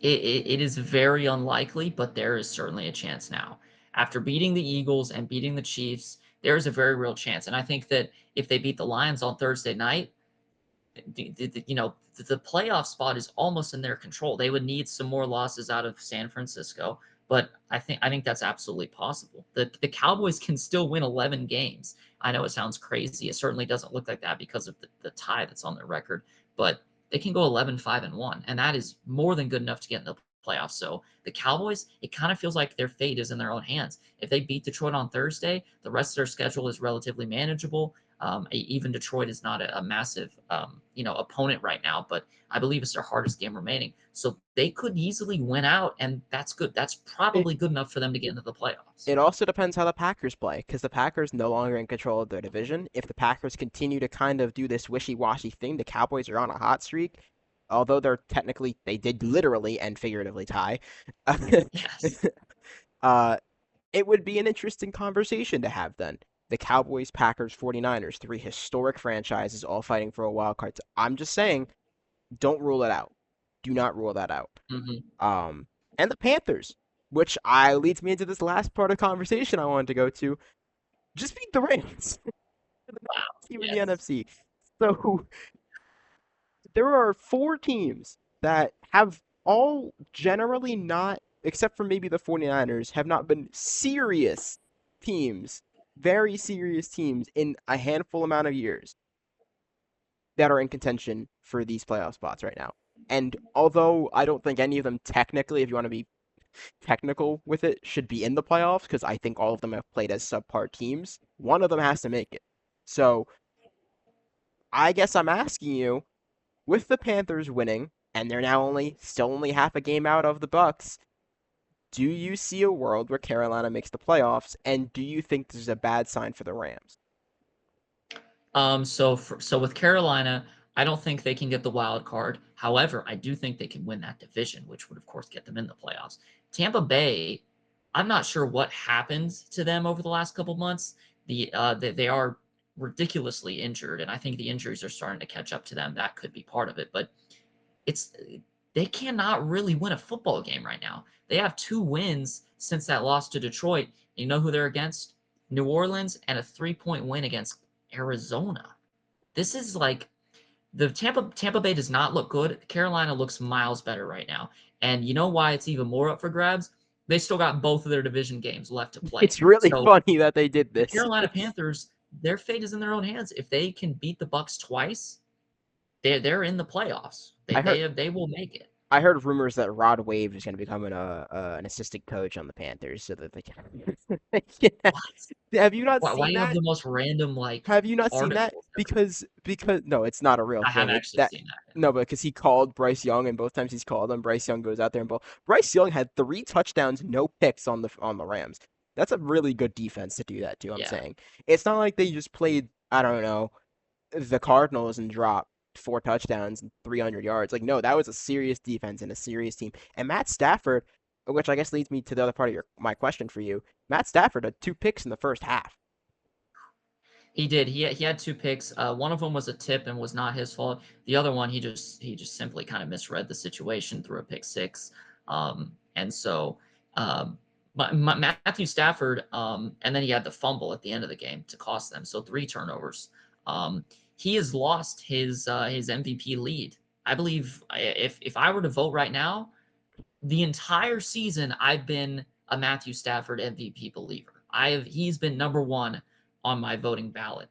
It is very unlikely, but there is certainly a chance now. After beating the Eagles and beating the Chiefs, there is a very real chance. And I think that if they beat the Lions on Thursday night, the playoff spot is almost in their control. They would need some more losses out of San Francisco, but I think that's absolutely possible. The Cowboys can still win 11 games. I know it sounds crazy. It certainly doesn't look like that because of the tie that's on their record, but they can go 11-5-1, and that is more than good enough to get in the playoffs. So the Cowboys, it kind of feels like their fate is in their own hands. If they beat Detroit on Thursday, the rest of their schedule is relatively manageable. Even Detroit is not a massive, opponent right now, but I believe it's their hardest game remaining. So they could easily win out, and that's good. That's It probably good enough for them to get into the playoffs. it also depends how the Packers play, because the Packers no longer in control of their division. If the Packers continue to kind of do this wishy-washy thing, the Cowboys are on a hot streak. Although they did literally and figuratively tie. Yes. uh, it would be an interesting conversation to have then. The Cowboys, Packers, 49ers, 3 historic franchises all fighting for a wild card. I'm just saying, don't rule it out. Do not rule that out. Hmm. Um, and the Panthers, which I leads me into this last part of the conversation I wanted to go to. Just beat the Rams, the Wow. team in the Yes. NFC. So there are 4 teams that have all generally not, except for maybe the 49ers, have not been serious teams, very serious teams in a handful amount of years that are in contention for these playoff spots right now. And although I don't think any of them technically, if you want to be technical with it, should be in the playoffs, because I think all of them have played as subpar teams, one of them has to make it. So I guess I'm asking you, with the Panthers winning, and they're now still only half a game out of the Bucks, do you see a world where Carolina makes the playoffs, and do you think this is a bad sign for the Rams? So with Carolina, I don't think they can get the wild card. However, I do think they can win that division, which would, of course, get them in the playoffs. Tampa Bay, I'm not sure what happened to them over the last couple months. They are ridiculously injured, and I think the injuries are starting to catch up to them. That could be part of it, but it's they cannot really win a football game right now. They have 2 wins since that loss to Detroit. You know who they're against? New Orleans, and a 3-point win against Arizona. This is like the Tampa Bay does not look good. Carolina looks miles better right now. And you know why it's even more up for grabs? They still got both of their division games left to play. It's really So funny that they did the this. Carolina Panthers, their fate is in their own hands. If they can beat the Bucks twice, they're in the playoffs. I heard They will make it. I heard rumors that Rod Wave is going to become an assistant coach on the Panthers so that they can. What? Have you not Why seen do you have that? the most random Have you not seen that? articles ever? Because no, it's not a real I have thing. It's actually that seen that. no, because he called Bryce Young, and both times he's called him, Bryce Young goes out there and ball. Bryce Young had 3 touchdowns, no picks on the Rams. That's a really good defense to do that too. I'm Yeah. saying it's not like they just played, I don't know, the Cardinals and dropped 4 touchdowns and 300 yards. Like, no, that was a serious defense and a serious team. And Matt Stafford, which I guess leads me to the other part of my question for you. Matt Stafford had 2 picks in the first half. He did. He had 2 picks. One of them was a tip and was not his fault. The other one, he just simply kind of misread the situation, threw a pick six. And so Matthew Stafford, and then he had the fumble at the end of the game to cost them. So 3 turnovers. He has lost his MVP lead. I believe if I were to vote right now, the entire season I've been a Matthew Stafford MVP believer. He's been number one on my voting ballot.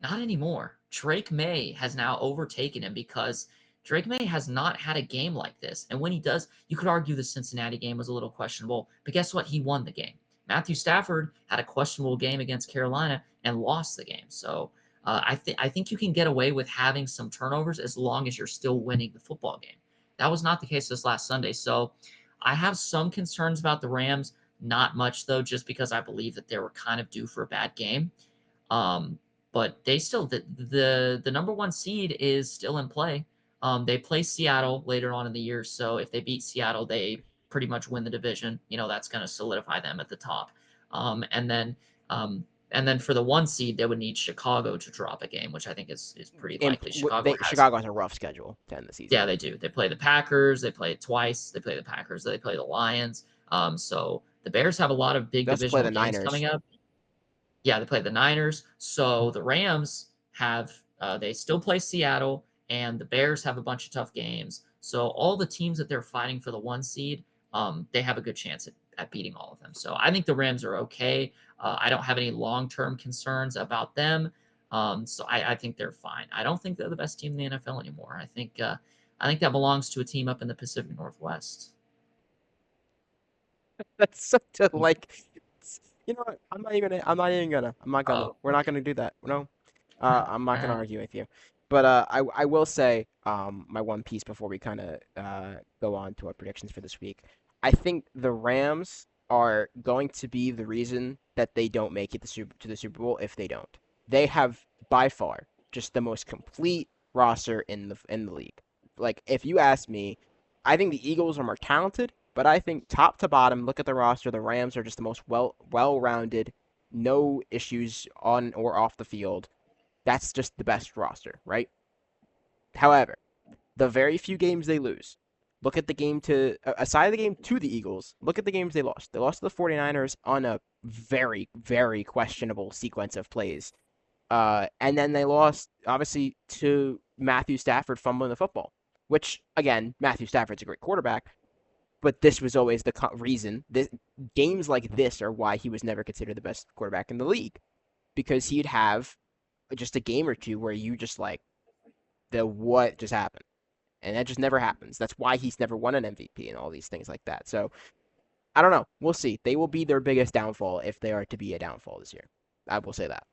Not anymore. Drake May has now overtaken him because Drake May has not had a game like this. And when he does, you could argue the Cincinnati game was a little questionable, but guess what? He won the game. Matthew Stafford had a questionable game against Carolina and lost the game. So I think you can get away with having some turnovers as long as you're still winning the football game. That was not the case this last Sunday. So I have some concerns about the Rams. Not much though, just because I believe that they were kind of due for a bad game. Um, but they still the number one seed is still in play. They play Seattle later on in the year, so if they beat Seattle, they pretty much win the division. You know that's going to solidify them at the top. Um, and then and then for the 1 seed, they would need Chicago to drop a game, which I think is pretty And likely. Chicago has Chicago has a rough schedule to end the season. yeah, they do. They play the Packers. They play it twice. They play the Packers. They play the Lions. So the Bears have a lot of big They also play divisional the games Niners. coming up. Yeah, they play the Niners. So the Rams have they still play Seattle, and the Bears have a bunch of tough games. So all the teams that they're fighting for the 1 seed, they have a good chance at beating all of them. So I think the Rams are okay. I don't have any long-term concerns about them. So I think they're fine. I don't think they're the best team in the NFL anymore. I think that belongs to a team up in the Pacific Northwest. That's such a like. You know what? I'm not gonna. Oh, We're not okay. gonna do that. No, I'm All not gonna right. argue with you. But I will say my one piece before we kind of go on to our predictions for this week. I think the Rams are going to be the reason that they don't make it to the Super Bowl if they don't. They have by far just the most complete roster in the league. Like if you ask me, I think the Eagles are more talented, but I think top to bottom, look at the roster. The Rams are just the most well-rounded, no issues on or off the field. That's just the best roster, right? However, the very few games they lose, look at the game to aside the game to the Eagles, look at the games they lost. They lost to the 49ers on a very, very questionable sequence of plays. And then they lost, obviously, to Matthew Stafford fumbling the football, which, again, Matthew Stafford's a great quarterback, but this was always the reason. Games like this are why he was never considered the best quarterback in the league, because he'd have just a game or two where you just like, the what just happened? And that just never happens. That's why he's never won an MVP and all these things like that. So I don't know. We'll see. They will be their biggest downfall if they are to be a downfall this year. I will say that.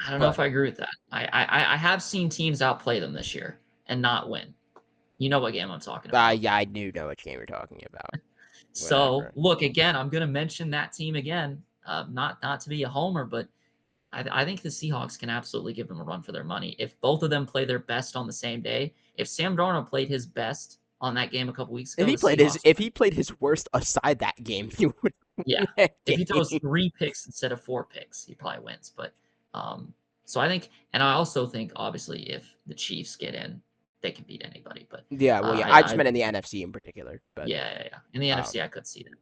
I don't know But if I agree with that. I have seen teams outplay them this year and not win. You know what game I'm talking about. yeah, I do know which game you're talking about. So Whatever. look again. I'm going to mention that team again. Not to be a homer, but I think the Seahawks can absolutely give them a run for their money. If both of them play their best on the same day, if Sam Darnold played his best on that game a couple weeks ago, the Seahawks If he played his worst aside that game, he would yeah. win that If he throws game. 3 picks instead of 4 picks, he probably wins. But so I think, and I also think, obviously, if the Chiefs get in, they can beat anybody. But Yeah, well, yeah, I just I meant in the NFC in particular, but yeah. In the um, NFC, I could see that.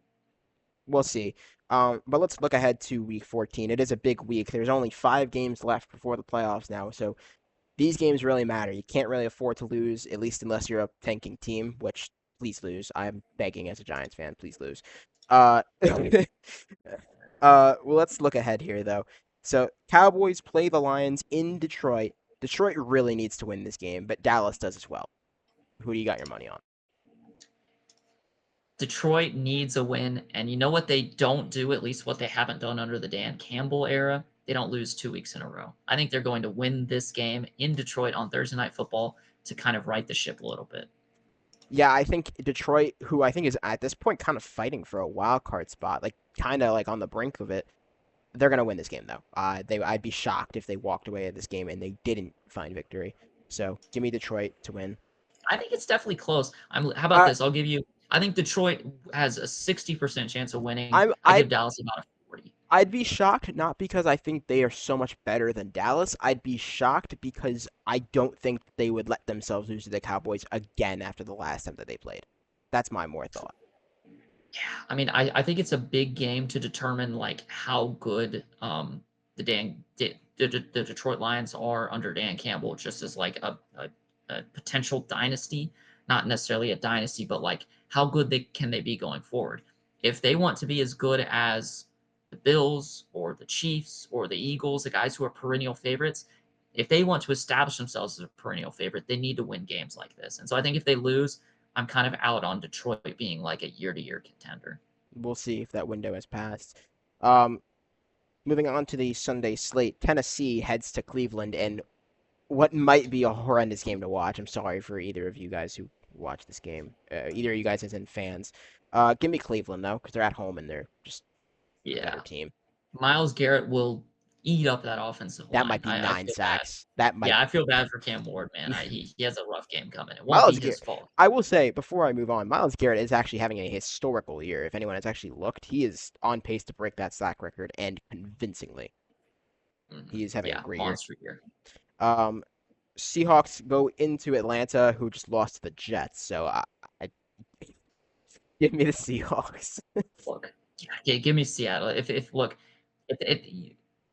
we'll see. But let's look ahead to Week 14. It is a big week. There's only 5 games left before the playoffs now, so these games really matter. You can't really afford to lose, at least unless you're a tanking team, which please lose. I'm begging as a Giants fan, please lose. Well, let's look ahead here though. So Cowboys play the Lions in Detroit. Detroit really needs to win this game, but Dallas does as well. Who do you got your money on? Detroit needs a win, and you know what they don't do, at least what they haven't done under the Dan Campbell era? They don't lose 2 weeks in a row. I think they're going to win this game in Detroit on Thursday Night Football to kind of right the ship a little bit. Yeah, I think Detroit, who I think is at this point kind of fighting for a wild card spot, like kind of like on the brink of it, they're gonna win this game though. I'd be shocked if they walked away at this game and they didn't find victory. So give me Detroit to win. I think it's definitely close. How about Uh, this? I'll give you. I think Detroit has a 60% chance of winning. I'm I I give Dallas about a 40. I'd be shocked not because I think they are so much better than Dallas. I'd be shocked because I don't think they would let themselves lose to the Cowboys again after the last time that they played. That's my more thought. Yeah, I mean, I think it's a big game to determine like how good the Detroit Lions are under Dan Campbell, just as like a potential dynasty, not necessarily a dynasty, but like how good they be going forward. If they want to be as good as the Bills or the Chiefs or the Eagles, the guys who are perennial favorites, if they want to establish themselves as a perennial favorite, they need to win games like this. And so I think if they lose, I'm kind of out on Detroit being like a year-to-year contender. We'll see if that window has passed. Um, Moving on to the Sunday slate, Tennessee heads to Cleveland in what might be a horrendous game to watch. I'm sorry for either of you guys who watch this game, either of you guys as in fans. Give me Cleveland though, because they're at home and they're just a better Yeah. team. Miles Garrett will eat up that offensive That line. might be I nine feel bad. sacks. That might Yeah, I feel bad for Cam Ward, man. He has a rough game coming. It won't be Miles his Garrett. fault. I will say before I move on, Miles Garrett is actually having a historical year. If anyone has actually looked, he is on pace to break that sack record and convincingly. He is having a Yeah, great year. monster year. Um, Seahawks go into Atlanta, who just lost to the Jets. So I give me the Seahawks. Look, yeah, give me Seattle. If look,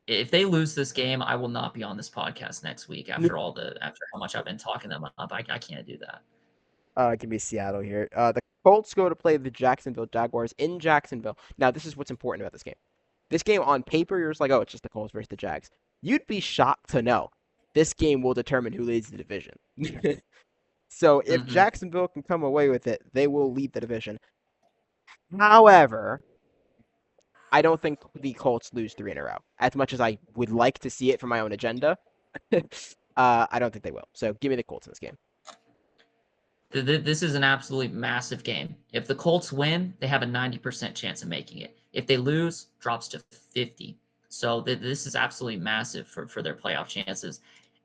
if they lose this game, I will not be on this podcast next week after how much I've been talking them up. I can't do that. Give me Seattle here. The Colts go to play the Jacksonville Jaguars in Jacksonville. Now, this is what's important about this game. This game on paper, you're just like, oh, it's just the Colts versus the Jags. You'd be shocked to know this game will determine who leads the division. So if Hmm. Jacksonville can come away with it, they will lead the division. However, I don't think the Colts lose 3 in a row. As much as I would like to see it for my own agenda, I don't think they will. So give me the Colts in this game. This is an absolutely massive game. If the Colts win, they have a 90% chance of making it. If they lose, drops to 50. So this is absolutely massive for their playoff chances.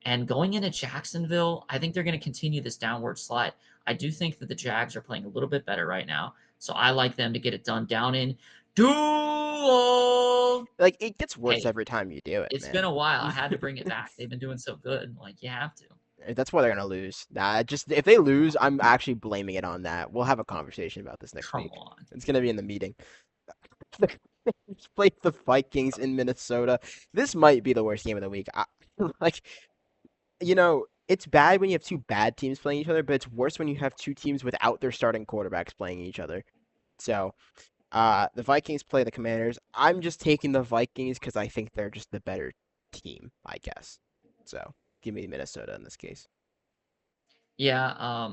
And going into Jacksonville, I think they're going to continue this downward slide. I do think that the Jags are playing a little bit better right now. So I like them to get it done down in Duel. Like it gets worse Hey, every time you do it, it's been man. a while. I had to bring it back. They've been doing so good. Like, you have to. That's why they're gonna lose. Nah, just if they lose, I'm actually blaming it on that. We'll have a conversation about this next Come week. on. It's gonna be in the meeting. The Commanders play the Vikings in Minnesota. This might be the worst game of the week. Like, it's bad when you have two bad teams playing each other, but it's worse when you have two teams without their starting quarterbacks playing each other. So, the Vikings play the Commanders. I'm just taking the Vikings because I think they're just the better team, I guess. So, give me Minnesota in this case. Yeah,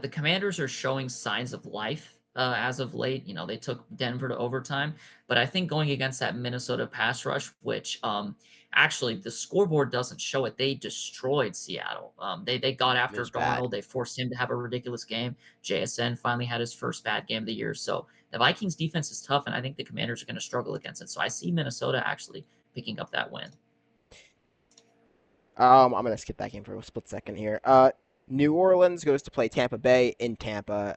the Commanders are showing signs of life as of late. They took Denver to overtime, but I think going against that Minnesota pass rush, which actually the scoreboard doesn't show it, they destroyed Seattle. They got It after was bad. Darnold, they forced him to have a ridiculous game. JSN finally had his first bad game of the year. So the Vikings defense is tough, and I think the Commanders are going to struggle against it. So I see Minnesota actually picking up that win. I'm gonna skip that game for a split second here. New Orleans goes to play Tampa Bay in Tampa.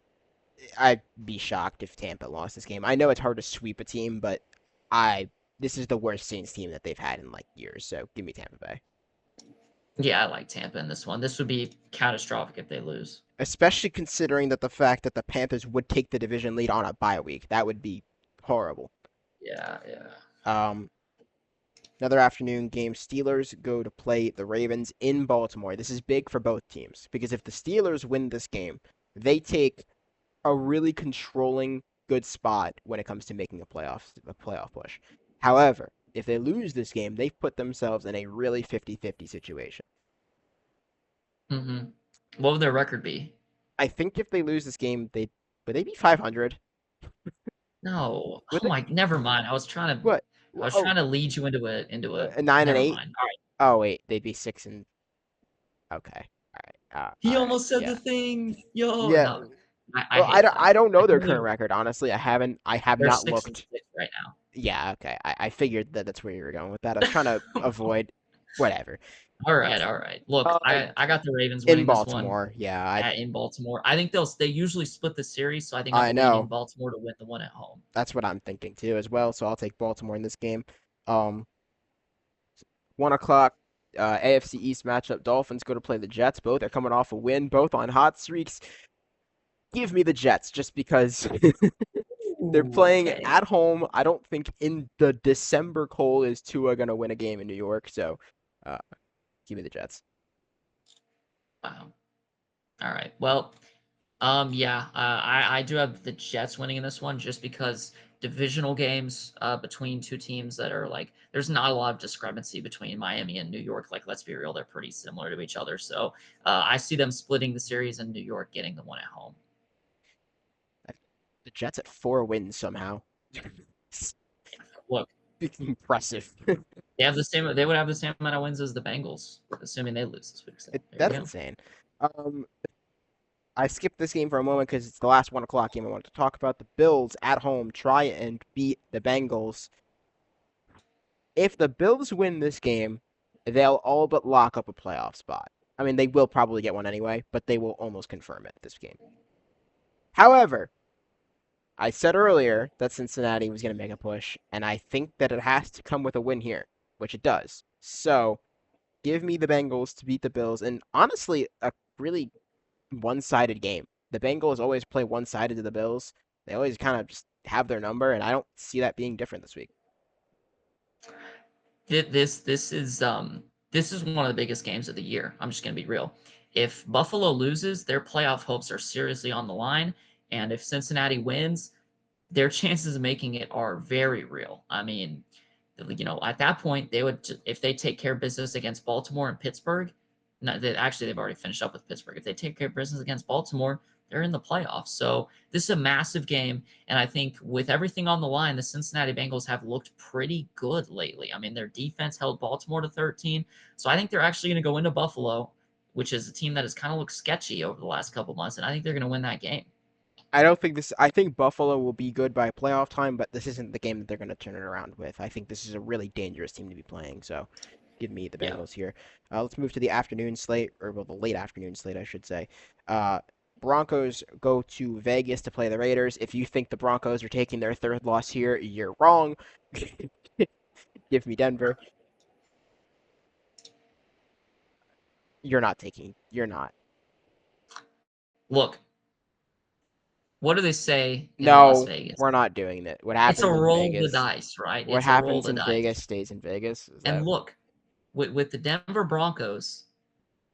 I'd be shocked if Tampa lost this game. I know it's hard to sweep a team, but I this is the worst Saints team that they've had in like years. So give me Tampa Bay. Yeah, I like Tampa in this one. This would be catastrophic if they lose. Especially considering that the fact that the Panthers would take the division lead on a bye week. That would be horrible. Yeah, yeah. Um, Another afternoon game. Steelers go to play the Ravens in Baltimore. This is big for both teams because if the Steelers win this game, they take a really controlling good spot when it comes to making a playoff push. However, if they lose this game, they've put themselves in a really 50-50 situation. Mm-hmm. What would their record be? I think if they lose this game, would they be 500? No. Would Oh they? my, never mind. What? I was Oh, trying to lead you into a a 9 and never 8. mind. All right. Oh wait, they'd be 6 and okay. All He right. almost said Yeah. the thing. Yo, Yeah. no. I Well, I hate don't, them. I don't I know can't their believe current record. Honestly, I have they're not 6 and looked. 6 right Yeah. Okay. I figured that that's where you were going with that. I was trying to now. avoid whatever. All right, all right. Look, Uh, I got the Ravens in winning this one Baltimore. Yeah. I in Baltimore. I think they usually split the series, so I think I I'm leaning know. Baltimore to win the one at home. That's what I'm thinking too as well. So I'll take Baltimore in this game. Um, 1 o'clock. AFC East matchup. Dolphins go to play the Jets. Both are coming off a win. Both on hot streaks. Give me the Jets just because they're Ooh, playing okay. at home. I don't think in the December cold is Tua gonna win a game in New York. So, uh, give me the Jets. Wow. All right. Well, yeah, I do have the Jets winning in this one just because divisional games between two teams that are like there's not a lot of discrepancy between Miami and New York. Like, let's be real, they're pretty similar to each other. So I see them splitting the series and New York getting the one at home. The Jets at 4 wins somehow. Look, Impressive. they have the same. They would have the same amount of wins as the Bengals, assuming they lose this week. So there you That's go. insane. Um, I skipped this game for a moment because it's the last 1 o'clock game I wanted to talk about. The Bills at home try and beat the Bengals. If the Bills win this game, they'll all but lock up a playoff spot. I mean, they will probably get one anyway, but they will almost confirm it this game. However, I said earlier that Cincinnati was going to make a push, and I think that it has to come with a win here, which it does. So, give me the Bengals to beat the Bills, and honestly, a really one-sided game. The Bengals always play one-sided to the Bills. They always kind of just have their number, and I don't see that being different this week. This is one of the biggest games of the year. I'm just gonna be real. If Buffalo loses, their playoff hopes are seriously on the line, and if Cincinnati wins, their chances of making it are very real. I mean, at that point, they would if they take care of business against Baltimore and Pittsburgh. Actually, they've already finished up with Pittsburgh. If they take care of business against Baltimore, they're in the playoffs. So this is a massive game, and I think with everything on the line, the Cincinnati Bengals have looked pretty good lately. I mean, their defense held Baltimore to 13, so I think they're actually going to go into Buffalo, which is a team that has kind of looked sketchy over the last couple months, and I think they're going to win that game. I don't think this. I think Buffalo will be good by playoff time, but this isn't the game that they're going to turn it around with. I think this is a really dangerous team to be playing. So, give me the Yeah. Bengals here. Let's move to the afternoon slate, or well, the late afternoon slate, I should say. Uh, Broncos go to Vegas to play the Raiders. If you think the Broncos are taking their third loss here, you're wrong. Give me Denver. You're not taking. You're not. Look, what do they say in Las No, Vegas? we're not doing that. What It's a happens in roll of the Vegas? dice, right? What It's a roll of happens the in Vegas dice. stays in Vegas. Is And that? look, with the Denver Broncos,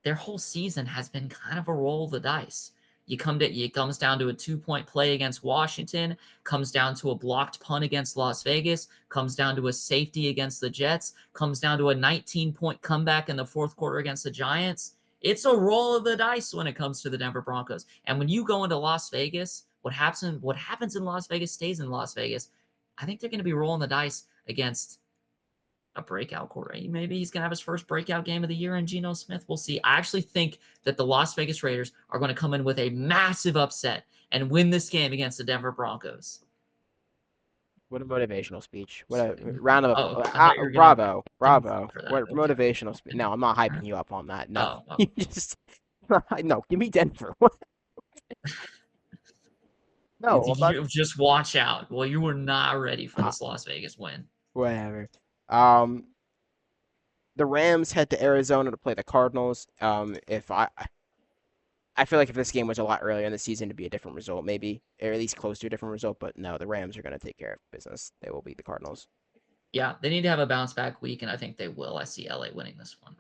their whole season has been kind of a roll of the dice. It comes down to a 2-point play against Washington, comes down to a blocked punt against Las Vegas, comes down to a safety against the Jets, comes down to a 19-point comeback in the fourth quarter against the Giants. It's a roll of the dice when it comes to the Denver Broncos. And when you go into Las Vegas, what happens in Las Vegas stays in Las Vegas. I think they're going to be rolling the dice against a breakout quarterback. Maybe he's going to have his first breakout game of the year in Geno Smith. We'll see. I actually think that the Las Vegas Raiders are going to come in with a massive upset and win this game against the Denver Broncos. What a motivational speech. What a round of Oh, applause. I thought you were gonna Bravo. give me Bravo. credit for that. What Okay. motivational speech. And- No, I'm not hyping you up on that. No. Oh, oh. You just no, give me Denver. No, I'm not You just watch out. Well, you were not ready for uh, this Las Vegas win. whatever. Um the Rams head to Arizona to play the Cardinals. If I feel like if this game was a lot earlier in the season, it'd be a different result, maybe, or at least close to a different result. But no, the Rams are going to take care of business. They will beat the Cardinals. Yeah, they need to have a bounce back week, and I think they will. I see LA winning this one.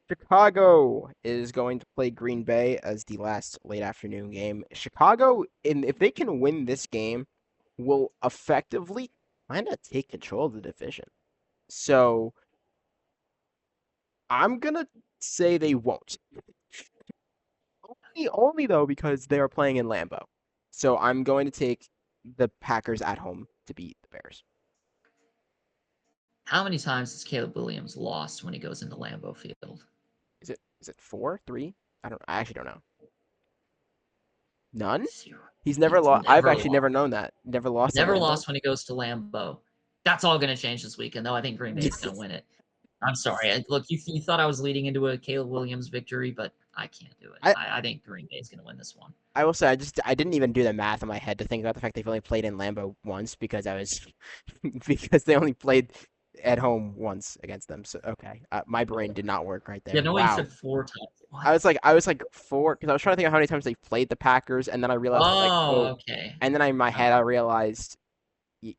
Chicago is going to play Green Bay as the last late afternoon game. Chicago, if they can win this game, will effectively kind of take control of the division. So I'm gonna say they won't. Only though because they are playing in Lambeau. So I'm going to take the Packers at home to beat the Bears. How many times has Caleb Williams lost when he goes into Lambeau Field? Is it four, three? I actually don't know. None? Zero. He's never He's lost. I've never actually never lost. known that. Never lost in Never Lambeau. lost when he goes to Lambeau. That's all going to change this weekend, though. I think Green Bay's going to win it. I'm sorry. Look, you thought I was leading into a Caleb Williams victory, but I can't do it. I I think Green Bay's going to win this one. I will say I didn't even do the math in my head to think about the fact they've only played in Lambeau once because I was because they only played at home once against them. So okay, my brain did not work right Yeah, there. no, you Wow. said 4 times. I was What? like I was like four because I was trying to think of how many times they played the Packers and then I realized like Oh, oh okay. and then in my head Okay. I realized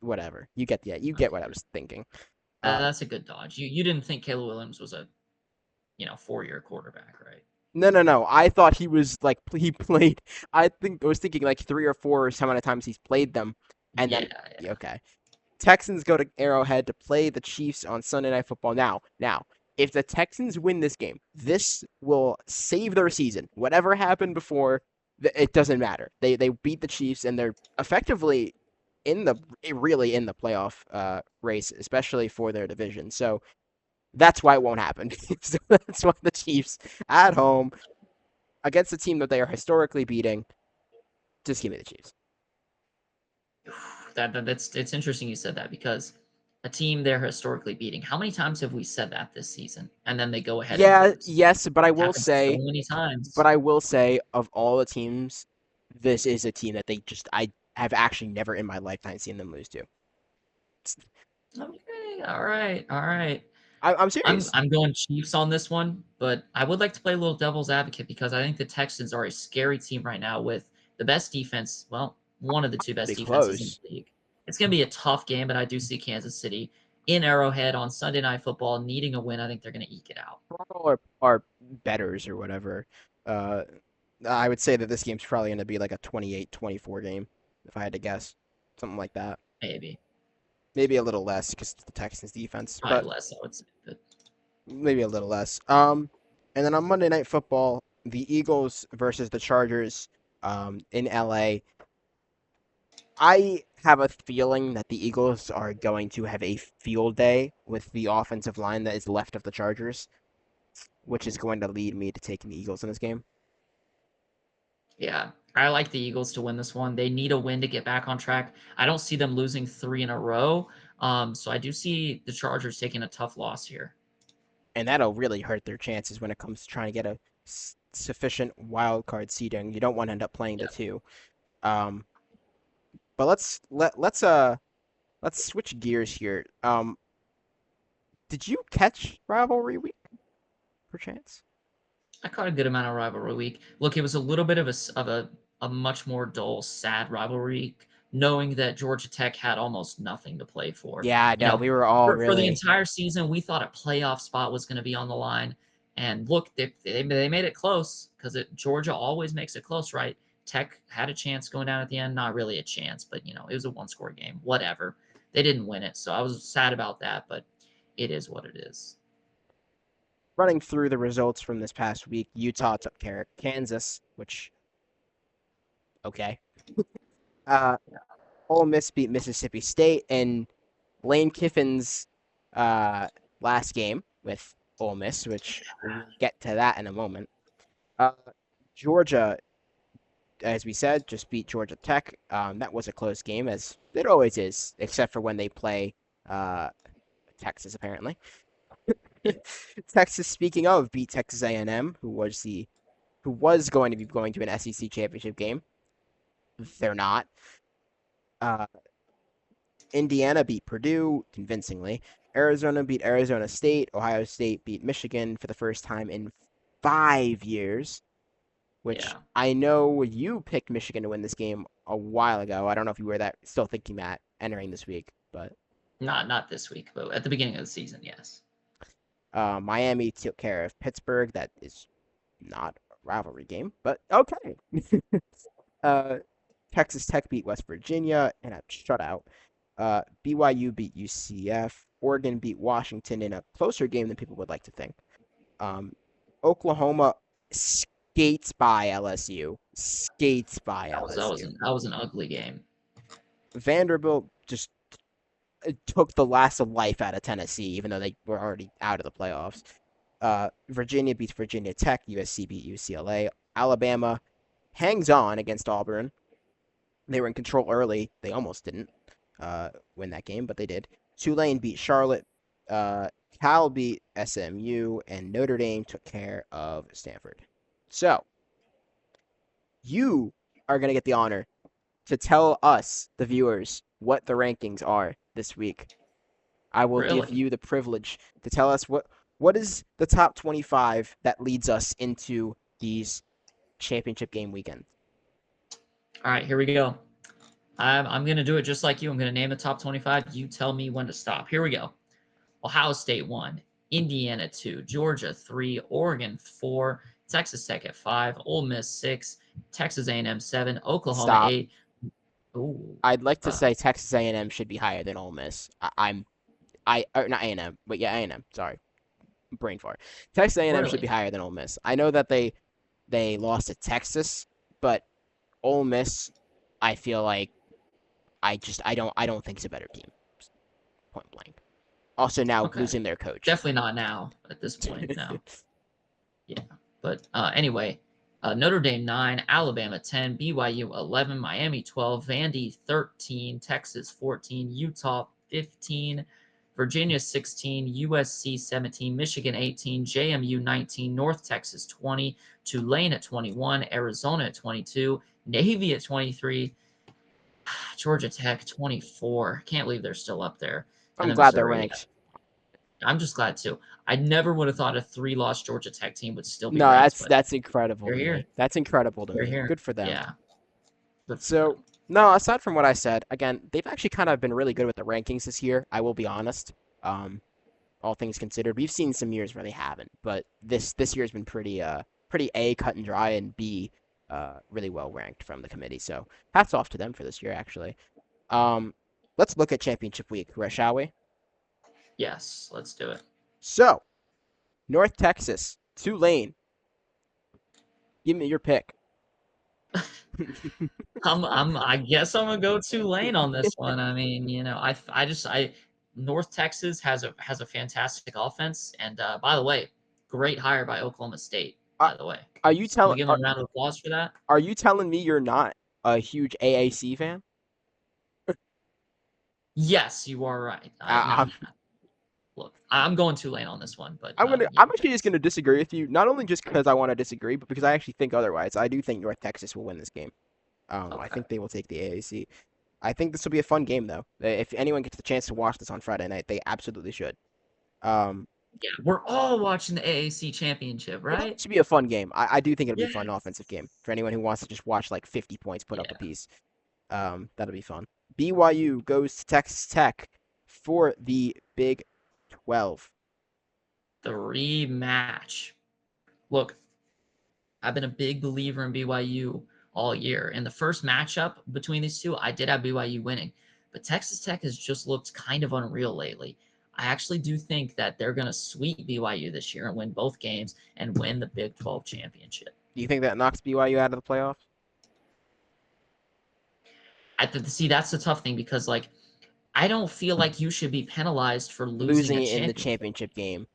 whatever you get what I was thinking. That's a good dodge. You didn't think Caleb Williams was a 4-year quarterback, right? No. I thought he was like he played. I was thinking like three or four is how many times he's played them, and Yeah, then yeah. okay. Texans go to Arrowhead to play the Chiefs on Sunday Night Football. Now, if the Texans win this game, this will save their season. Whatever happened before, it doesn't matter. They beat the Chiefs and they're effectively in the really in the playoff race, especially for their division. So that's why it won't happen. So that's why the Chiefs at home against a team that they are historically beating, just give me the Chiefs. That's it's interesting you said that because a team they're historically beating. How many times have we said that this season? And then they go ahead and Yeah, lose. yes, but It's happened so many times. I will say, of all the teams, this is a team that I have actually never in my lifetime seen them lose to. Okay, all right, all right. I'm I'm serious. I'm going Chiefs on this one, but I would like to play a little devil's advocate because I think the Texans are a scary team right now with the best defense. Well, one of the two best Be defenses in close. the league. It's going to be a tough game, but I do see Kansas City in Arrowhead on Sunday Night Football needing a win. I think they're going to eke it out. Are betters or whatever. Uh, I would say that this game's probably going to be like a 28-24 game, if I had to guess, something like that. Maybe. Maybe a little less because the Texans defense, Probably but less, I would say. But maybe a little less. And then on Monday Night Football, the Eagles versus the Chargers, in LA. I have a feeling that the Eagles are going to have a field day with the offensive line that is left of the Chargers, which is going to lead me to taking the Eagles in this game. yeah, I like the Eagles to win this one. They need a win to get back on track. I don't see them losing 3 in a row. So I do see the Chargers taking a tough loss here. And that'll really hurt their chances when it comes to trying to get a sufficient wild card seeding. You don't want to end up playing the Yeah. two. Um, but let's switch gears here. Did you catch Rivalry Week, perchance? I caught a good amount of rivalry week. Look, it was a little bit of a much more dull, sad rivalry, knowing that Georgia Tech had almost nothing to play for. Yeah, You no, know, we were all for the really entire season, we thought a playoff spot was going to be on the line. And look, they made it close because Georgia always makes it close, right? Tech had a chance going down at the end. Not really a chance, but, it was a one-score game. Whatever. They didn't win it. So I was sad about that, but it is what it is. running through the results from this past week. Utah took care of Kansas, which okay. Uh, Ole Miss beat Mississippi State, and Lane Kiffin's uh last game with Ole Miss, which we'll get to that in a moment. Uh, Georgia as we said, just beat Georgia Tech. That was a close game, as it always is, except for when they play uh, Texas, apparently. Yeah. Texas, speaking of, beat Texas A&M, who was going to be going to an SEC championship game. They're not. Uh, Indiana beat Purdue convincingly. Arizona beat Arizona State. Ohio State beat Michigan for the first time in 5 years, which Yeah. I know you picked Michigan to win this game a while ago. I don't know if you were still thinking that entering this week, but Not this week, but at the beginning of the season, yes. Miami took care of Pittsburgh. That is not a rivalry game, but okay. uh, Texas Tech beat West Virginia in a shutout. BYU beat UCF. Oregon beat Washington in a closer game than people would like to think. Um, Oklahoma skates by LSU. Skates by LSU. That was an ugly game. Vanderbilt just took the last of life out of Tennessee, even though they were already out of the playoffs. Virginia beats Virginia Tech. USC beat UCLA. Alabama hangs on against Auburn. They were in control early. They almost didn't win that game, but they did. Tulane beat Charlotte. Cal beat SMU, and Notre Dame took care of Stanford. So, you are going to get the honor to tell us, the viewers, what the rankings are this week. I will give Really? you the privilege to tell us what is the top 25 that leads us into these championship game weekends. All right, here we go. I'm going to do it just like you. I'm going to name the top 25. You tell me when to stop. Here we go. Ohio State 1, Indiana 2, Georgia 3, Oregon 4, Texas Tech at 5, Ole Miss 6, Texas A&M 7, Oklahoma Stop. 8. Ooh, I'd like to say Texas A&M should be higher than Ole Miss. Not A&M, but yeah, A&M. Sorry, brain fart. Texas A&M should be really? higher than Ole Miss. I know that they lost to Texas, but Ole Miss, I feel like I don't think it's a better team. Point blank. Also now Okay. losing their coach. Definitely not now at this point. No. Yeah. But anyway, Notre Dame 9, Alabama 10, BYU 11, Miami 12, Vandy 13, Texas 14, Utah 15, Virginia 16, USC 17, Michigan 18, JMU 19, North Texas 20, Tulane at 21, Arizona at 22, Navy at 23, Georgia Tech 24. Can't believe they're still up there. And I'm then glad they're Missouri. ranked. I'm just glad too. I never would have thought a 3-loss Georgia Tech team would still be No, ranked, but that's incredible they're to here. me. That's incredible to They're me. here. Good for them. Yeah. Good for So, them. no, aside from what I said, again, they've actually kind of been really good with the rankings this year. I will be honest. All things considered, we've seen some years where they haven't, but this year's been pretty A, cut and dry, and B, really well ranked from the committee. So hats off to them for this year, actually. Um, let's look at championship week, shall we? Yes, let's do it. So, North Texas, Tulane. Give me your pick. I guess I'm gonna go Tulane on this one. I mean, North Texas has a fantastic offense, and by the way, great hire by Oklahoma State. Are, By the way, are you can telling we give them a round of applause for that? are you telling me you're not a huge AAC fan? Yes, you are right. I, Look, I'm going Tulane on this one, but I'm actually just gonna disagree with you. Not only just because I want to disagree, but because I actually think otherwise. I do think North Texas will win this game. I okay. think they will take the AAC. I think this will be a fun game though. If anyone gets the chance to watch this on Friday night, they absolutely should. Um, Yeah, we're all watching the AAC championship, well, that right? should be a fun game. I do think it'll be a fun Yes. offensive game for anyone who wants to just watch like 50 points put up a Yeah, piece. That'll be fun. BYU goes to Texas Tech for the Big 12. the rematch. Look, I've been a big believer in BYU all year. In the first matchup between these two, I did have BYU winning, but Texas Tech has just looked kind of unreal lately. I actually do think that they're going to sweep BYU this year and win both games and win the Big 12 championship. Do you think that knocks BYU out of the playoffs? See, that's the tough thing because, like, I don't feel like you should be penalized for losing Losing a it in the championship. championship game.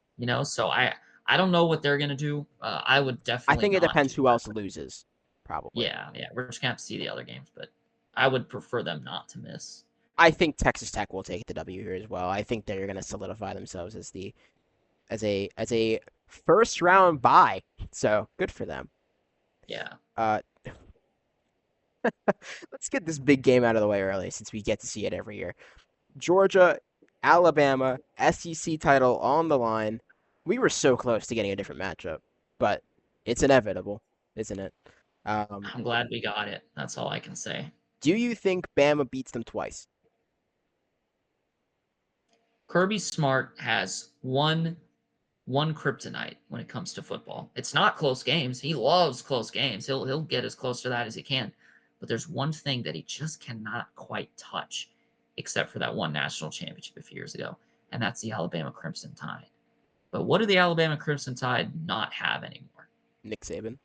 So I don't know what they're going to do. I would I definitely think it not do depends who that. else loses. probably. Yeah, yeah. We're just gonna have to see the other games, but I would prefer them not to miss. I think Texas Tech will take the W here as well. I think they're going to solidify themselves as the as a first round bye. So good for them. Yeah. Uh, let's get this big game out of the way early since we get to see it every year. Georgia, Alabama, SEC title on the line. We were so close to getting a different matchup, but it's inevitable, isn't it? Um, I'm glad we got it. That's all I can say. do you think Bama beats them twice? Kirby Smart has one kryptonite when it comes to football. It's not close games. He loves close games. He'll get as close to that as he can. But there's one thing that he just cannot quite touch, except for that one national championship a few years ago, and that's the Alabama Crimson Tide. But what do the Alabama Crimson Tide not have anymore? Nick Saban.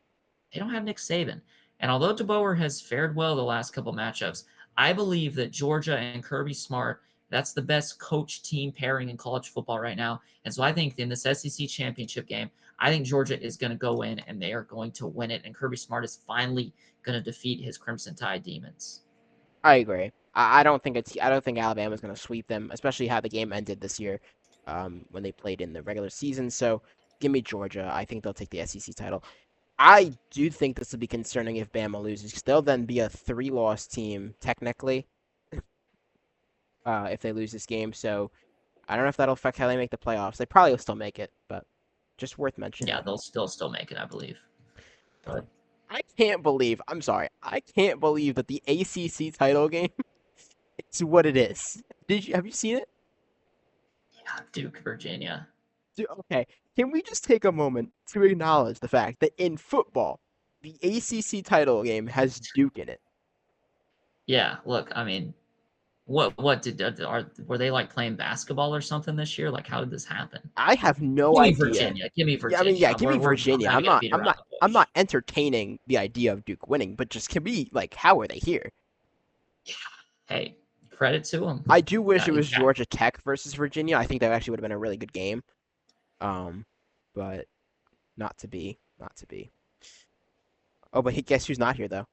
They don't have Nick Saban. And although DeBoer has fared well the last couple matchups, I believe that Georgia and Kirby Smart, that's the best coach team pairing in college football right now. And so I think in this SEC championship game, I think Georgia is going to go in and they are going to win it. And Kirby Smart is finally going to defeat his Crimson Tide demons. I agree. I don't think it's. I don't think Alabama's going to sweep them, especially how the game ended this year, when they played in the regular season. So give me Georgia. I think they'll take the SEC title. I do think this will be concerning if Bama loses, because they'll then be a three-loss team technically, if they lose this game. So I don't know if that'll affect how they make the playoffs. They probably will still make it, but just worth mentioning. Yeah, they'll still make it, I believe. But I can't believe. I'm sorry. I can't believe that the ACC title game is what it is. Have you seen it? yeah, Duke, Virginia. Okay. Can we just take a moment to acknowledge the fact that in football, the ACC title game has Duke in it? Yeah, look, I mean, what did were they like playing basketball or something this year? Like, how did this happen? I have no Give me idea. Virginia. Give me Yeah, I mean, yeah, Virginia. give me I'm Virginia. kind of gonna beat around the I'm bush. not entertaining the idea of Duke winning, but just can we like how are they here? Yeah. Hey, credit to him. I do wish it He's was got Georgia Tech versus Virginia. I think that actually would have been a really good game. Um, but not to be, not to be. Oh, but guess who's not here though?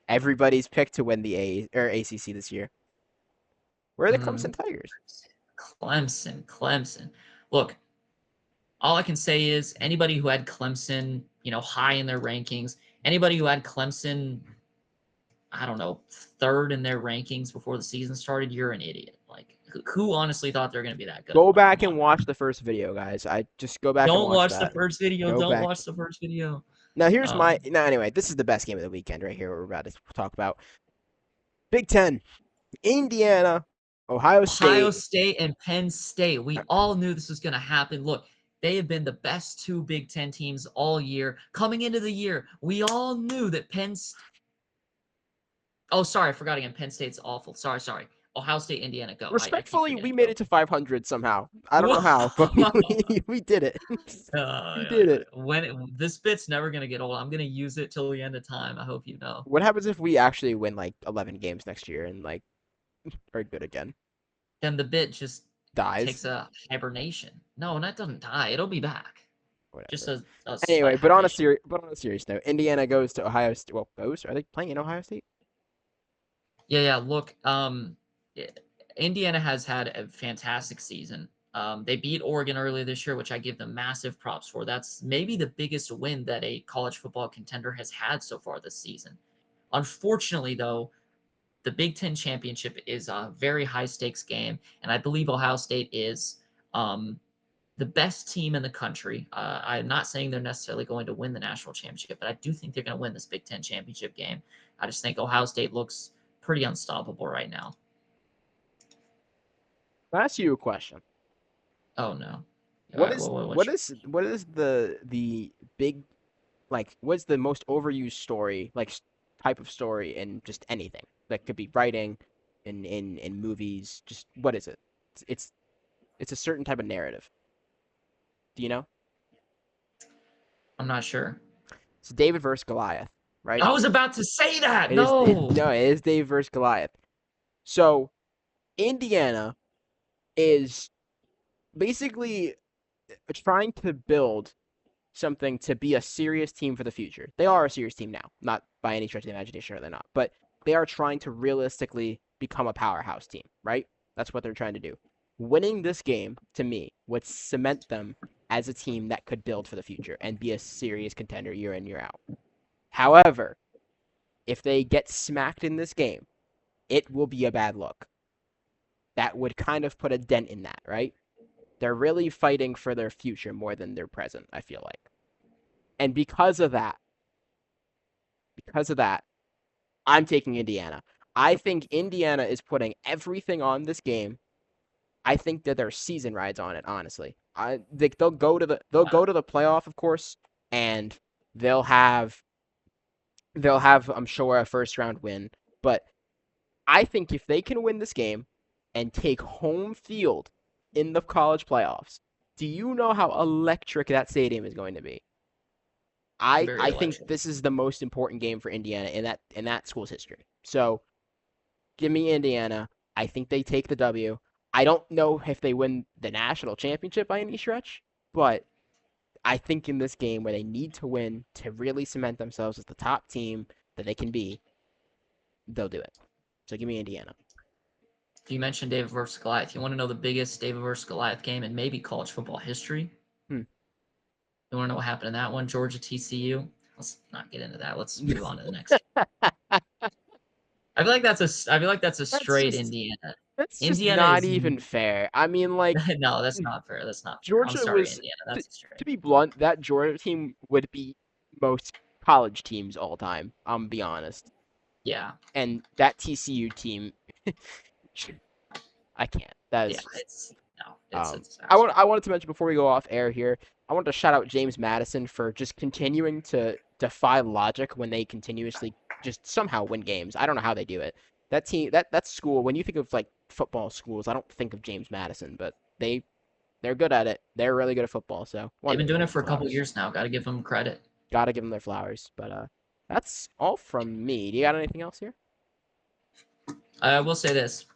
Everybody's picked to win the ACC this year. Where are the mm, Clemson Tigers? Clemson. Look, all I can say is anybody who had Clemson, high in their rankings, anybody who had Clemson, I don't know, third in their rankings before the season started, you're an idiot. Like, who honestly thought they're going to be that good? Go Like, back come on. and watch the first video, guys. I just go back and Don't watch watch the that. first video. Go Don't back. watch the first video. Now here's my Um, now anyway, this is the best game of the weekend right here. What we're about to talk about. Big Ten, Indiana, Ohio Ohio State. State and Penn State. We all knew this was going to happen. Look, they have been the best two Big Ten teams all year. Coming into the year, we all knew that Oh, sorry, I forgot again. Penn State's awful. Sorry. Ohio State, Indiana, go. I keep Respectfully, we forgetting. made Go. it to 500 somehow. I don't know how, but we did it. We did it. This bit's never gonna get old. I'm gonna use it till the end of time. I hope you know. What happens if we actually win like 11 games next year and like are good again? Then the bit just Dies. takes a hibernation. No, that doesn't die. It'll be back. Just Whatever. a Anyway, slight hibernation. but on a serious note, Indiana goes to Ohio State. Well, goes? Are they playing in Ohio State? Yeah. Look, Indiana has had a fantastic season. They beat Oregon earlier this year, which I give them massive props for. That's maybe the biggest win that a college football contender has had so far this season. Unfortunately, though, the Big Ten championship is a very high stakes game, and I believe Ohio State is the best team in the country. I'm not saying they're necessarily going to win the national championship, but I do think they're going to win this Big Ten championship game. I just think Ohio State looks pretty unstoppable right now. I'll ask you a question. Oh no! All What right, is what what is the big like what's the most overused story like type of story in just anything that could be writing in movies? Just what is it? It's it's a certain type of narrative. Do you know? I'm not sure. It's David versus Goliath, right? I was about to say that. It is No. no, it is David versus Goliath. So Indiana is basically trying to build something to be a serious team for the future. They are a serious team now, not by any stretch of the imagination, or they're not, but they are trying to realistically become a powerhouse team, right? That's what they're trying to do. Winning this game, to me, would cement them as a team that could build for the future and be a serious contender year in, year out. However, if they get smacked in this game, it will be a bad look. That would kind of put a dent in that, right? They're really fighting for their future more than their present, I feel like. And because of that, I'm taking Indiana. I think Indiana is putting everything on this game. I think that their season rides on it, honestly. They'll go to the playoff, of course, and they'll have I'm sure a first round win. But I think if they can win this game and take home field in the college playoffs, do you know how electric that stadium is going to be? Very I think electric. this is the most important game for Indiana in that school's history. So give me Indiana. I think they take the W. I don't know if they win the national championship by any stretch, but I think in this game where they need to win to really cement themselves as the top team that they can be, they'll do it. So give me Indiana. If you mentioned David versus Goliath, you want to know the biggest David versus Goliath game in maybe college football history? Hmm. You want to know what happened in that one? Georgia TCU. Let's not get into that. Let's move on to the next. I feel like that's a That's straight just Indiana. that's just Indiana not is even fair. I mean, like no, that's not fair. That's not fair. I'm Georgia sorry, was Indiana. to, That's a straight. to be blunt, that Georgia team would be most college teams all time. I'm be honest. Yeah, And that TCU team, I can't. That yeah. is just It's no, it's a I disaster. wanted to mention before we go off air here. I wanted to shout out James Madison for just continuing to defy logic when they continuously just somehow win games. I don't know how they do it. That team, that school. When you think of like football schools, I don't think of James Madison, but they're good at it. They're really good at football. So They've wanted been to give doing them it their for a couple flowers. years now. Got to give them credit. Gotta give them their flowers. But that's all from me. Do you got anything else here? I will say this: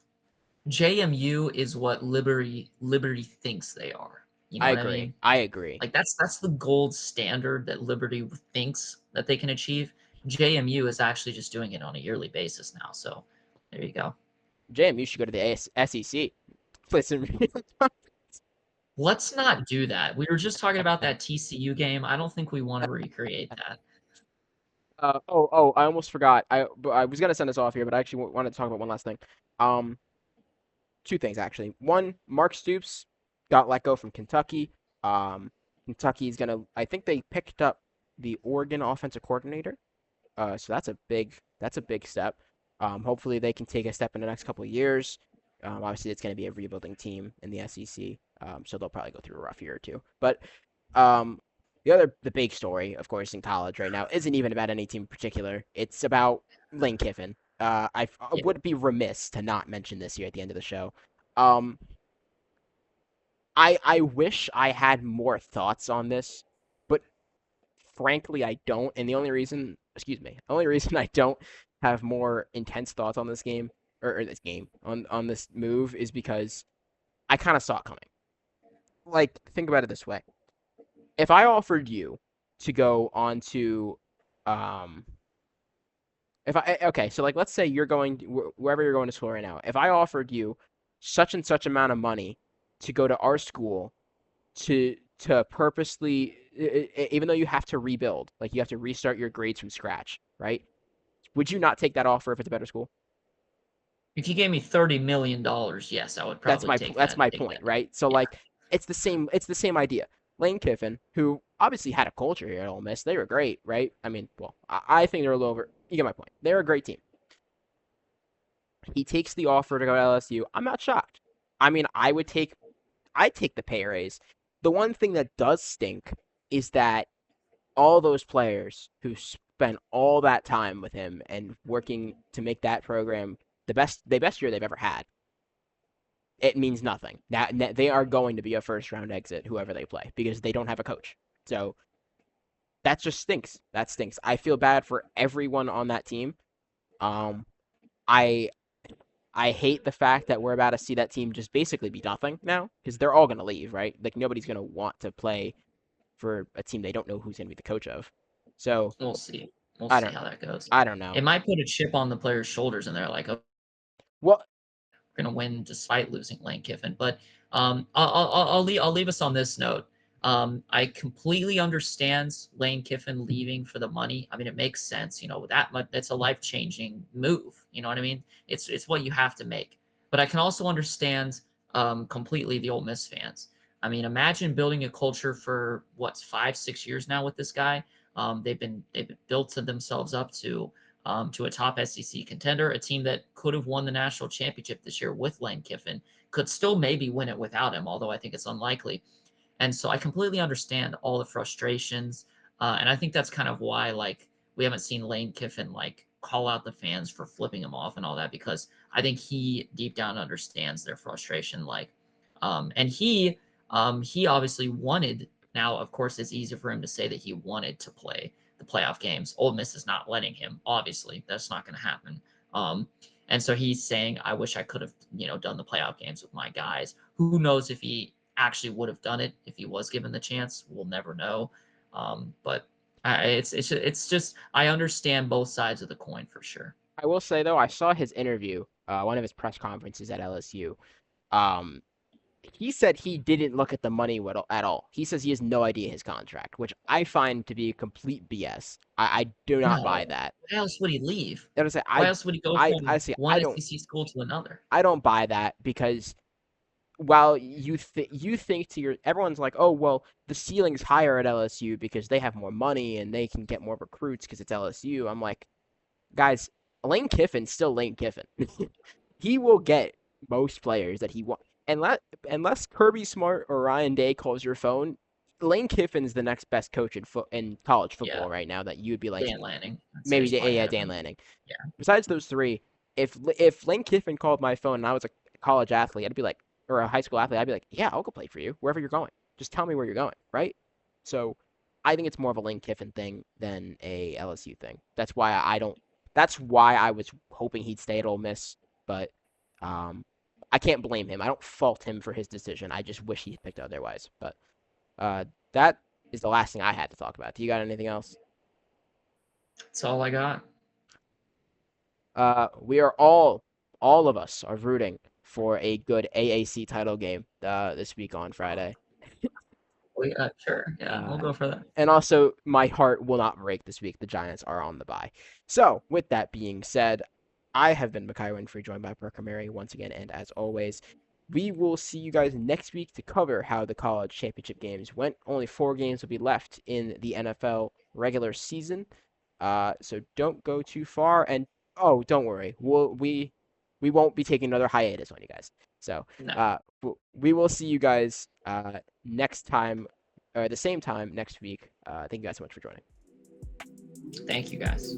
JMU is what Liberty thinks they are. You know I what I agree. mean? I agree. Like that's the gold standard that Liberty thinks that they can achieve. JMU is actually just doing it on a yearly basis now. So there you go. JMU should go to the SEC. Listen, Let's not do that. We were just talking about that TCU game. I don't think we want to recreate that. I almost forgot. I was gonna send this off here, but I actually wanted to talk about one last thing. Um, two things actually. One, Mark Stoops got let go from Kentucky. Kentucky's gonna. I think they picked up the Oregon offensive coordinator. So that's a big step. Hopefully they can take a step in the next couple of years. Obviously it's going to be a rebuilding team in the SEC. So they'll probably go through a rough year or two. But um, the big story, of course, in college right now isn't even about any team in particular. It's about Lane Kiffin. I Yeah. would be remiss to not mention this here at the end of the show. Um, I wish I had more thoughts on this, but frankly, I don't. And the only reason I don't have more intense thoughts on this game or this game on this move is because I kind of saw it coming. Like, think about it this way: if I offered you to go on to, um, if I okay, so like let's say you're going wherever you're going to school right now. If I offered you such and such amount of money to go to our school to purposely even though you have to rebuild, like you have to restart your grades from scratch, right? Would you not take that offer if it's a better school? If you gave me $30 million, yes, I would probably That's my take that. point, right? So Yeah. like it's the same idea. Lane Kiffin, who obviously had a culture here at Ole Miss, they were great, right? I mean, well, I think they're a little over. You get my point. They're a great team. He takes the offer to go to LSU. I'm not shocked. I mean, I'd take the pay raise. The one thing that does stink is that all those players who spent all that time with him and working to make that program the best year they've ever had, it means nothing. Now they are going to be a first round exit, whoever they play, because they don't have a coach. So that just stinks. That stinks. I feel bad for everyone on that team. Um, I I hate the fact that we're about to see that team just basically be nothing now because they're all going to leave, right? Like nobody's going to want to play for a team they don't know who's going to be the coach of. So We'll see. We'll I see don't how that goes. I don't know. It might put a chip on the players' shoulders, and they're like, "Oh, Well, we're gonna win despite losing Lane Kiffin." But I'll leave us on this note. I completely understand Lane Kiffin leaving for the money. I mean, it makes sense. You know, that much, that's a life changing move. You know what I mean? It's what you have to make. But I can also understand completely the Ole Miss fans. I mean, imagine building a culture for what 5 6 years now with this guy. They've been built to themselves up to a top SEC contender, a team that could have won the national championship this year with Lane Kiffin, could still maybe win it without him, although I think it's unlikely. And so I completely understand all the frustrations. And I think that's kind of why, like, we haven't seen Lane Kiffin, like, call out the fans for flipping him off and all that, because I think he deep down understands their frustration. And he obviously wanted, now, of course, it's easy for him to say that he wanted to play the playoff games. Ole Miss is not letting him. Obviously, that's not going to happen. And so he's saying, "I wish I could have, done the playoff games with my guys." Who knows if he actually would have done it if he was given the chance? We'll never know. But it's just I understand both sides of the coin for sure. I will say though, I saw his interview, one of his press conferences at LSU. Um, he said he didn't look at the money at all. He says he has no idea his contract, which I find to be complete BS. I do not buy No, that. why else would he leave? That is, Why else would he go I from honestly, one SEC school to another? I don't buy that because while you think to your everyone's like, oh well, the ceiling's higher at LSU because they have more money and they can get more recruits because it's LSU. I'm like, guys, Lane Kiffin's still Lane Kiffin. He will get most players that he wants. Unless Kirby Smart or Ryan Day calls your phone, Lane Kiffin's the next best coach in college Yeah, football right now that you would be like, Dan Lanning. I'd say maybe he's probably yeah, ahead of Dan him. Lanning. Yeah, Besides those three, if Lane Kiffin called my phone and I was a college athlete, I'd be like, or a high school athlete, I'd be like, yeah, I'll go play for you wherever you're going. Just tell me where you're going, right? So I think it's more of a Lane Kiffin thing than a LSU thing. That's why I don't. That's why I was hoping he'd stay at Ole Miss, but um, I can't blame him. I don't fault him for his decision. I just wish he picked otherwise. But that is the last thing I had to talk about. Do you got anything else? that's all I got. We are all of us are rooting for a good AAC title game this week on Friday. Sure. Yeah, we'll Uh, go for that. and also, my heart will not break this week. The Giants are on the bye. So, with that being said, I have been Mekhi Winfrey, joined by Parker Merrey once again. And as always, we will see you guys next week to cover how the college championship games went. Only 4 games will be left in the NFL regular season. So don't go too far. And oh, don't worry, we won't be taking another hiatus on you guys. So No, we will see you guys next time or the same time next week. Thank you guys so much for joining. thank you guys.